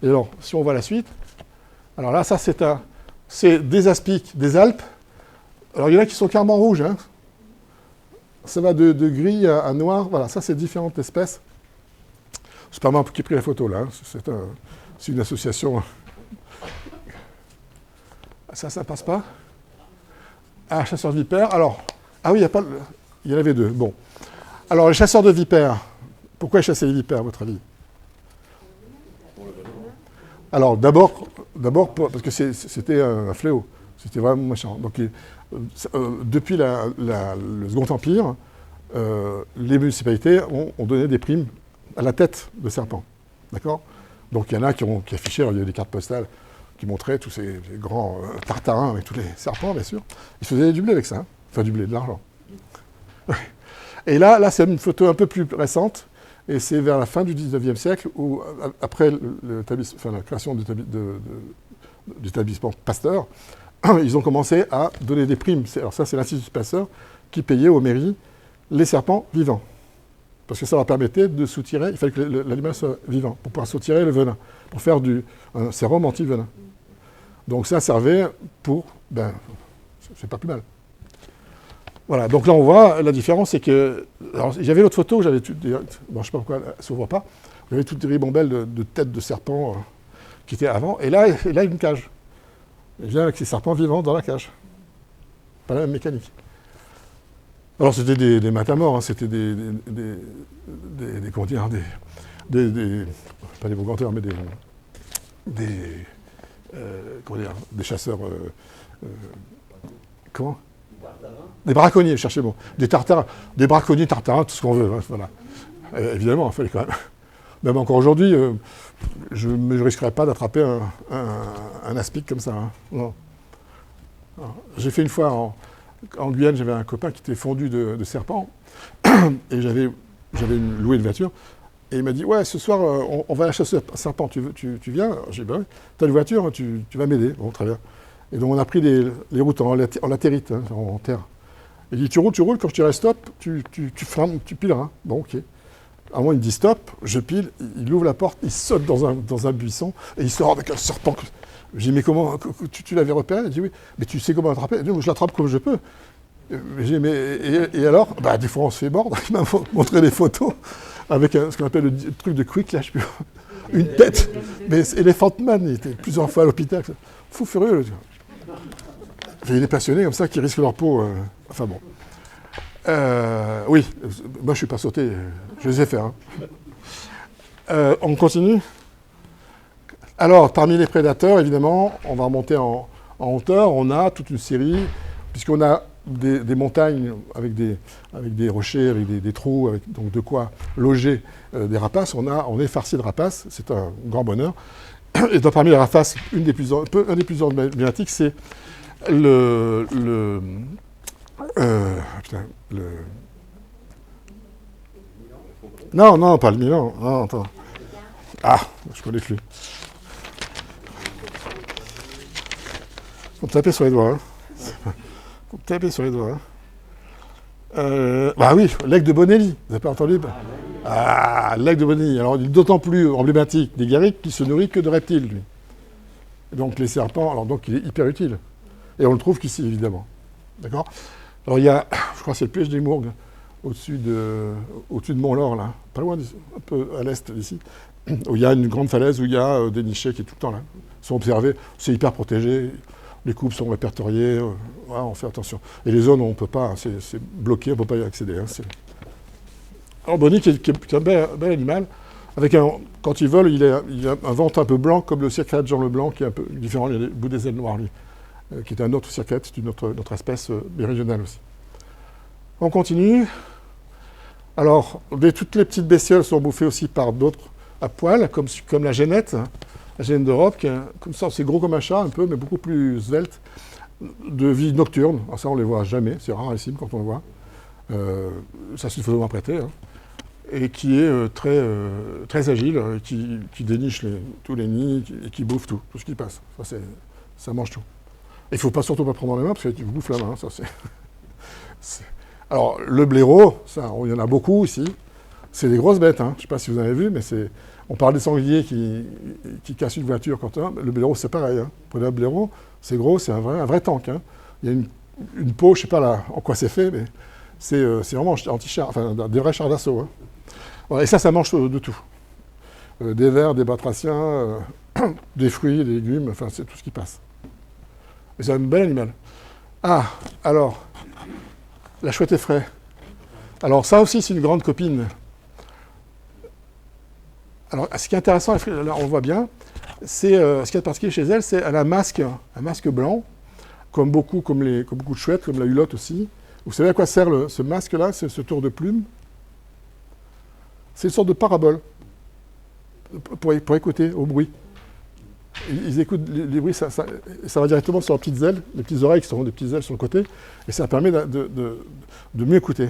Et alors, si on voit la suite, alors là, ça c'est des aspics des Alpes. Alors il y en a qui sont carrément rouges. Hein. Ça va de gris à noir. Voilà, ça c'est différentes espèces. C'est pas moi qui ai pris la photo là. Hein. C'est une association. Ça passe pas. Ah, chasseur de vipères. Alors, oui, il y en avait deux. Bon. Alors, les chasseurs de vipères, pourquoi ils chassaient les vipères, à votre avis ? Alors, d'abord parce que c'était un fléau. C'était vraiment méchant. Donc, depuis le Second Empire, les municipalités ont donné des primes à la tête de serpent. D'accord ? Donc, il y en a qui affichaient, alors, il y a des cartes postales qui montrait tous ces grands tartarins avec tous les serpents, bien sûr. Ils faisaient du blé avec ça, hein. Enfin du blé, de l'argent. Et là c'est une photo un peu plus récente, et c'est vers la fin du 19e siècle, où après la création de l'établissement Pasteur, ils ont commencé à donner des primes. Alors ça, c'est l'Institut Pasteur qui payait aux mairies les serpents vivants. Parce que ça leur permettait de soutirer, il fallait que l'animal soit vivant, pour pouvoir soutirer le venin, pour faire un sérum anti-venin. Donc ça servait pour, c'est pas plus mal. Voilà, donc là on voit, la différence c'est que, alors j'avais l'autre photo, je sais pas pourquoi elle ne s'ouvre pas, j'avais toutes des ribambelles de têtes de serpents qui étaient avant, et là une cage. Il vient avec ces serpents vivants dans la cage. Pas la même mécanique. Alors c'était des matamores, hein, c'était comment dire, pas des brocanteurs, mais des chasseurs, comment ? Des braconniers, cherchez le mot. Des tartarins, des braconniers tartarins, tout ce qu'on veut, hein, voilà. Évidemment, il fallait quand même. Même encore aujourd'hui, je ne risquerais pas d'attraper un aspic comme ça. Hein. Non. J'ai fait une fois en Guyane, j'avais un copain qui était fondu de serpents, et j'avais loué une voiture, et il m'a dit « Ouais, ce soir, on va à la chasse aux serpents, tu viens ?» J'ai dit « Bah oui, t'as une voiture, tu vas m'aider. » Bon, très bien. Et donc on a pris les routes en latérite, hein, en terre. Il dit « Tu roules, quand je dirai stop, tu pileras. Hein. » Bon, ok. À un moment, il me dit stop, je pile, il ouvre la porte, il saute dans un buisson, et il sort avec un serpent. J'ai dit, mais comment, tu l'avais repéré? Il dit, oui, mais tu sais comment l'attraper? Je l'attrape comme je peux. J'ai dit, et alors? Des fois, on se fait mordre. Il m'a montré des photos avec ce qu'on appelle le truc de quick, là, une tête. Mais Elephant Man, il était plusieurs fois à l'hôpital. Fou furieux, le gars. Il est passionné comme ça, qui risquent leur peau. Enfin bon. Oui, moi je ne suis pas sauté, je les ai fait. Hein. On continue. Alors, parmi les prédateurs, évidemment, on va remonter en hauteur. On a toute une série, puisqu'on a des montagnes avec des rochers, avec des trous, avec donc de quoi loger des rapaces. On est farci de rapaces, c'est un grand bonheur. Et donc, parmi les rapaces, un des plus emblématiques, c'est Non, pas le Milan. Non, attends. Ah, je connais plus. Faut me taper sur les doigts. Hein. Faut me taper sur les doigts. Hein. Oui, l'aigle de Bonelli. Vous n'avez pas entendu? L'aigle de Bonelli. Alors, il est d'autant plus emblématique des garrigues qu'il se nourrit que de reptiles, lui. Et donc, les serpents, alors donc, il est hyper utile. Et on le trouve qu'ici, évidemment. D'accord? Alors, il y a, je crois que c'est le piège des Mourgues, au-dessus de Mont-Laur, là, pas loin, un peu à l'est d'ici, où il y a une grande falaise où il y a des nichés qui est tout le temps là. Ils sont observés, c'est hyper protégé, les coupes sont répertoriées, voilà, on fait attention. Et les zones où on ne peut pas, c'est bloqué, on ne peut pas y accéder. Hein, alors Bonnie, qui est un bel animal, quand il vole, il a un ventre un peu blanc, comme le circade Jean Leblanc, qui est un peu différent, il a le bout des ailes noires, lui, qui est un autre circade, c'est une autre espèce méridionale aussi. On continue. Alors, toutes les petites bestioles sont bouffées aussi par d'autres à poil, comme la génette d'Europe, qui est comme ça, c'est gros comme un chat un peu, mais beaucoup plus svelte, de vie nocturne. Alors ça, on ne les voit jamais, c'est rarissime quand on le voit. Ça, c'est une photo m'apprêter. Hein. Et qui est très agile, qui déniche tous les nids, et qui bouffe tout ce qui passe. Ça mange tout. Il ne faut surtout pas prendre dans les mains, parce que tu bouffes la main. Ça, Alors, le blaireau, ça, il y en a beaucoup ici. C'est des grosses bêtes, hein. Je ne sais pas si vous avez vu, mais on parle des sangliers qui cassent une voiture. Le blaireau, c'est pareil. Hein. Prenez un blaireau, c'est gros, c'est un vrai tank. Hein. Il y a une peau, je ne sais pas là, en quoi c'est fait, mais c'est vraiment anti-char, enfin, des vrais chars d'assaut. Hein. Voilà, et ça mange de tout. Des vers, des batraciens, des fruits, des légumes, enfin, c'est tout ce qui passe. Et c'est un bel animal. Alors, la chouette effraie. Alors, ça aussi, c'est une grande copine. Alors, ce qui est intéressant, là, on le voit bien, c'est ce qui est particulier chez elle, c'est qu'elle a un masque blanc, comme beaucoup de chouettes, comme la hulotte aussi. Vous savez à quoi sert ce masque-là, ce tour de plume? C'est une sorte de parabole pour écouter au bruit. Ils écoutent les bruits, ça va directement sur leurs petites ailes, les petites oreilles qui sont des petites ailes sur le côté, et ça permet de mieux écouter.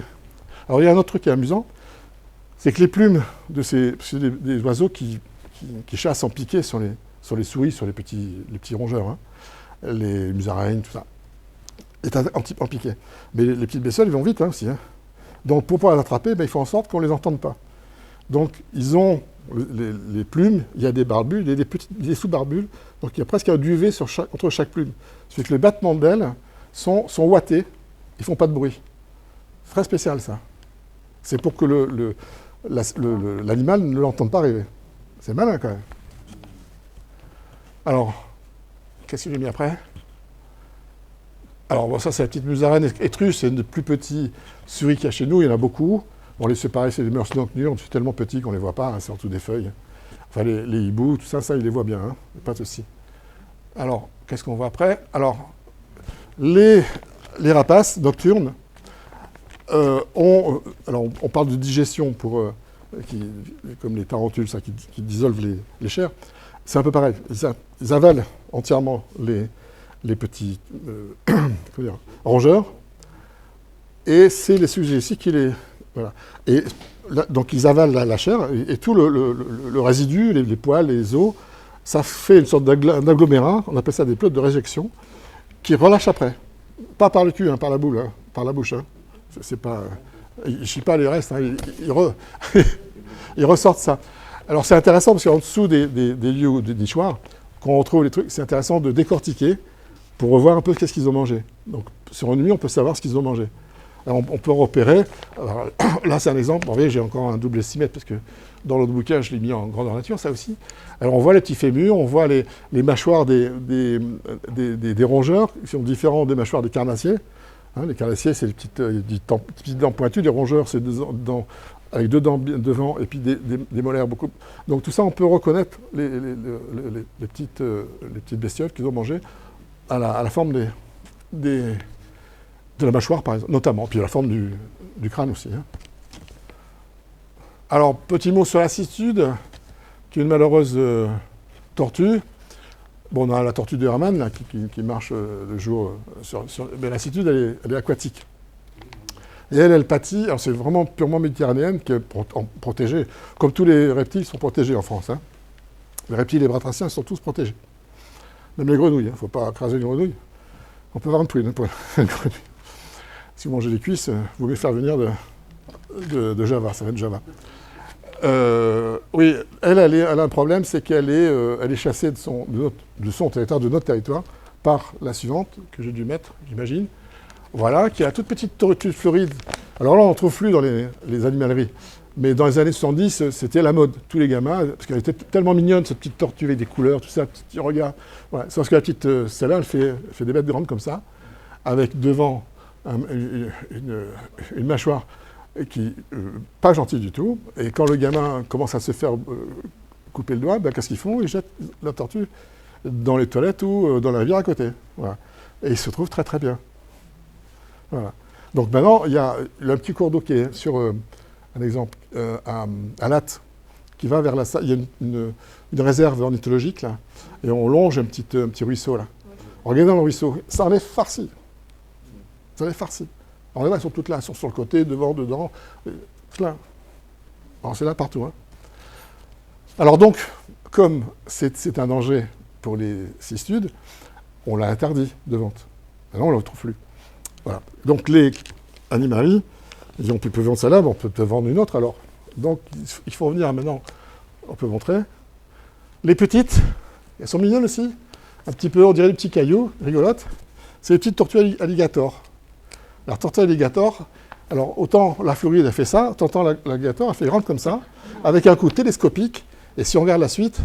Alors il y a un autre truc qui est amusant, c'est que les plumes de c'est des oiseaux qui chassent en piqué sur les souris, sur les petits rongeurs, hein, les musaraignes, tout ça, est en piqué. Mais les petites bestioles, ils vont vite hein, aussi. Hein. Donc pour pouvoir les attraper, il faut en sorte qu'on ne les entende pas. Donc ils ont les plumes, il y a des barbules, il y a des sous-barbules, donc il y a presque un duvet entre chaque plume. Ça fait que les battements d'ailes sont ouatés, ils ne font pas de bruit. C'est très spécial ça. C'est pour que l'animal ne l'entende pas rêver. C'est malin quand même. Alors, qu'est-ce que j'ai mis après? Alors bon, ça c'est la petite musaraigne étrus, c'est une des plus petits souris qu'il y a chez nous, il y en a beaucoup. Bon, les séparés, c'est des mœurs nocturnes, c'est tellement petit qu'on ne les voit pas, hein, c'est en dessous des feuilles. Enfin, les hiboux, tout ça, ils les voient bien, hein, pas de souci. Alors, qu'est-ce qu'on voit après? Alors, les rapaces nocturnes on parle de digestion comme les tarentules, ça, qui dissolvent les chairs. C'est un peu pareil. Ils avalent entièrement les petits rongeurs, et c'est les sujets ici qui les... Voilà. Et là, donc ils avalent la chair, et tout le résidu, les poils, les os, ça fait une sorte d'agglomérat, on appelle ça des pelotes de réjection, qui relâchent après. Pas par le cul, hein, par la boule, hein, par la bouche. Hein. C'est pas... Ils ne chient pas les restes, hein, ils ressortent ça. Alors c'est intéressant parce qu'en dessous des lieux ou des nichoirs, quand on retrouve les trucs, c'est intéressant de décortiquer pour revoir un peu qu'est-ce qu'ils ont mangé. Donc sur une nuit, on peut savoir ce qu'ils ont mangé. Alors, on peut repérer. Alors, là, c'est un exemple. Vous voyez, j'ai encore un double estimètre parce que dans l'autre bouquin, je l'ai mis en grandeur nature, ça aussi. Alors, on voit les petits fémurs, on voit les mâchoires des rongeurs qui sont différents des mâchoires des carnassiers. Hein, les carnassiers, c'est les petites dents pointues. Les rongeurs, c'est des dents avec deux dents devant et puis des molaires beaucoup. Donc, tout ça, on peut reconnaître les petites bestioles qu'ils ont mangées à la forme de la mâchoire, par exemple, notamment, puis la forme du crâne aussi. Hein. Alors, petit mot sur la cistude, qui est une malheureuse tortue. Bon, on a la tortue de Hermann, là, qui marche le jour mais la cistude, elle est aquatique. Et elle pâtit, alors c'est vraiment purement méditerranéenne, qui est protégée. Comme tous les reptiles sont protégés en France. Hein. Les reptiles et les batraciens sont tous protégés. Même les grenouilles, il ne faut pas craser une grenouille. On peut avoir une prune pour une grenouille. Si vous mangez les cuisses, vous pouvez faire venir de Java, ça vient de Java. Oui, elle a un problème, c'est qu'elle est chassée de son territoire, de notre territoire, par la suivante, que j'ai dû mettre, j'imagine. Voilà, qui est la toute petite tortue floride. Alors là, on ne trouve plus dans les animaleries. Mais dans les années 70, c'était la mode. Tous les gamins, parce qu'elle était tellement mignonne, cette petite tortue avec des couleurs, tout ça, petit regard. Voilà. Sauf que la petite, celle-là, elle fait des bêtes grandes comme ça, avec devant une mâchoire qui pas gentille du tout. Et quand le gamin commence à se faire couper le doigt, ben, qu'est-ce qu'ils font? Ils jettent la tortue dans les toilettes ou dans la rivière à côté. Voilà. Et ils se trouvent très très bien. Voilà. Donc maintenant, il y a un petit cours d'eau qui est sur, un exemple, à Latte, qui va vers il y a une réserve ornithologique, là, et on longe un petit ruisseau, là. Regardez dans le ruisseau, ça en est farci. Ça en est farci. Alors là, elles sont toutes là, elles sont sur le côté, devant, dedans, tout là. Alors c'est là partout. Hein. Alors donc, comme c'est un danger pour les cistudes, on l'a interdit de vente. Maintenant, on ne le retrouve plus. Voilà. Donc les animaleries, ils ont pu vendre celle-là, mais on peut vendre une autre alors. Donc il faut revenir maintenant, on peut montrer. Les petites, elles sont mignonnes aussi, un petit peu, on dirait des petits cailloux, rigolotes. C'est les petites tortues alligator. Alors tortue alligator, alors autant la Floride a fait ça, autant l'alligator a fait rentre comme ça, avec un coup télescopique, et si on regarde la suite,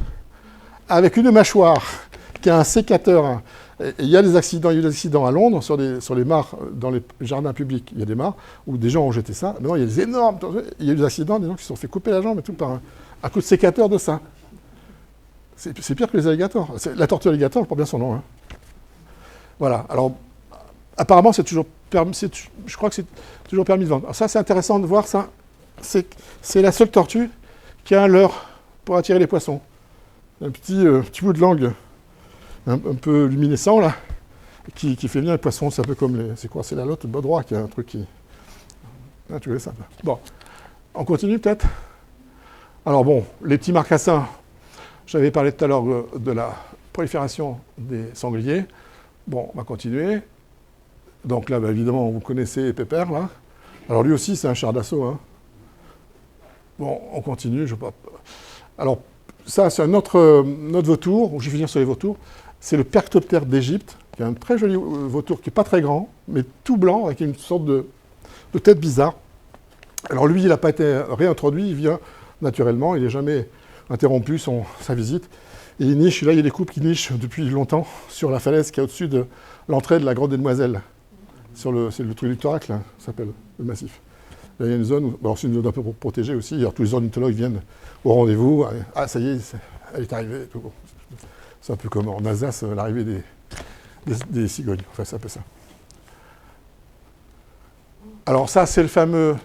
avec une mâchoire qui a un sécateur. Il y a des accidents, il y a eu des accidents à Londres sur les mares, dans les jardins publics. Il y a des mares où des gens ont jeté ça. Maintenant, il y a des énormes. Il y a eu des accidents, des gens qui se sont fait couper la jambe et tout par un coup de sécateur de ça. C'est pire que les alligators. La tortue alligator, elle porte bien son nom. Hein. Voilà. Alors, apparemment, c'est toujours permis. Je crois que c'est toujours permis de vendre. Alors ça, c'est intéressant de voir ça. C'est la seule tortue qui a un leurre pour attirer les poissons. Un petit bout de langue un peu luminescent, là, qui fait venir les poissons. C'est un peu comme les... C'est quoi? C'est la lotte baudroie qui a un truc qui... Ah, tu vois ça. Bon, on continue peut-être. Alors bon, les petits marcassins, j'avais parlé tout à l'heure de la prolifération des sangliers. Bon, on va continuer. Donc là, bah, évidemment, vous connaissez Pépère, là. Alors lui aussi, c'est un char d'assaut. Hein. Bon, on continue. Alors, ça, c'est un autre vautour. Je vais finir sur les vautours. C'est le Perctoptère d'Égypte, qui est un très joli vautour, qui n'est pas très grand, mais tout blanc, avec une sorte de tête bizarre. Alors lui, il n'a pas été réintroduit, il vient naturellement, il n'est jamais interrompu sa visite. Et il niche, là il y a des couples qui nichent depuis longtemps sur la falaise qui est au-dessus de l'entrée de la Grotte des Demoiselles. C'est le truc du thorax, là, ça s'appelle le massif. Là, il y a une zone, alors c'est une zone un peu protégée aussi, alors tous les ornithologues viennent au rendez-vous, ah ça y est, elle est arrivée. Tout bon. C'est un peu comme en Alsace, l'arrivée des cigognes, enfin c'est un peu ça. Alors ça, c'est le fameux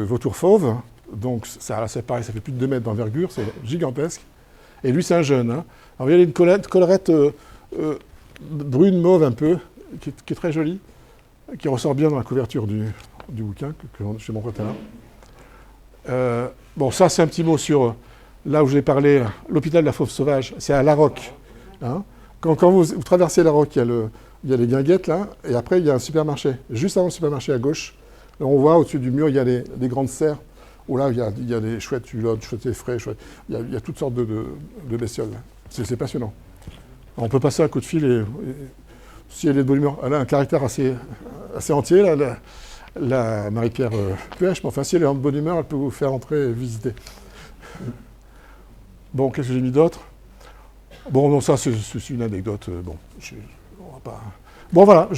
vautour fauve. Donc ça, c'est pareil, ça fait plus de 2 mètres d'envergure, c'est gigantesque. Et lui, c'est un jeune. Hein. Alors il y a une collerette brune mauve un peu, qui est très jolie, qui ressort bien dans la couverture du bouquin que je montre tout à l'heure. Bon, ça, c'est un petit mot sur là où j'ai parlé, l'hôpital de la fauve sauvage. C'est à La Roque. Hein. Quand vous traversez La Roque, il y a les guinguettes là, et après il y a un supermarché. Juste avant le supermarché à gauche, là, on voit au-dessus du mur, il y a des grandes serres, où là il y a des chouettes hulottes, chouettes effraies, il y a toutes sortes de bestioles. C'est passionnant. On peut passer un coup de fil et si elle est de bonne humeur, elle a un caractère assez entier, là, la Marie-Pierre Puech, mais enfin si elle est en bonne humeur, elle peut vous faire entrer et visiter. Bon, qu'est-ce que j'ai mis d'autre? Bon, non, ça c'est une anecdote. Bon, on va pas... Bon, voilà,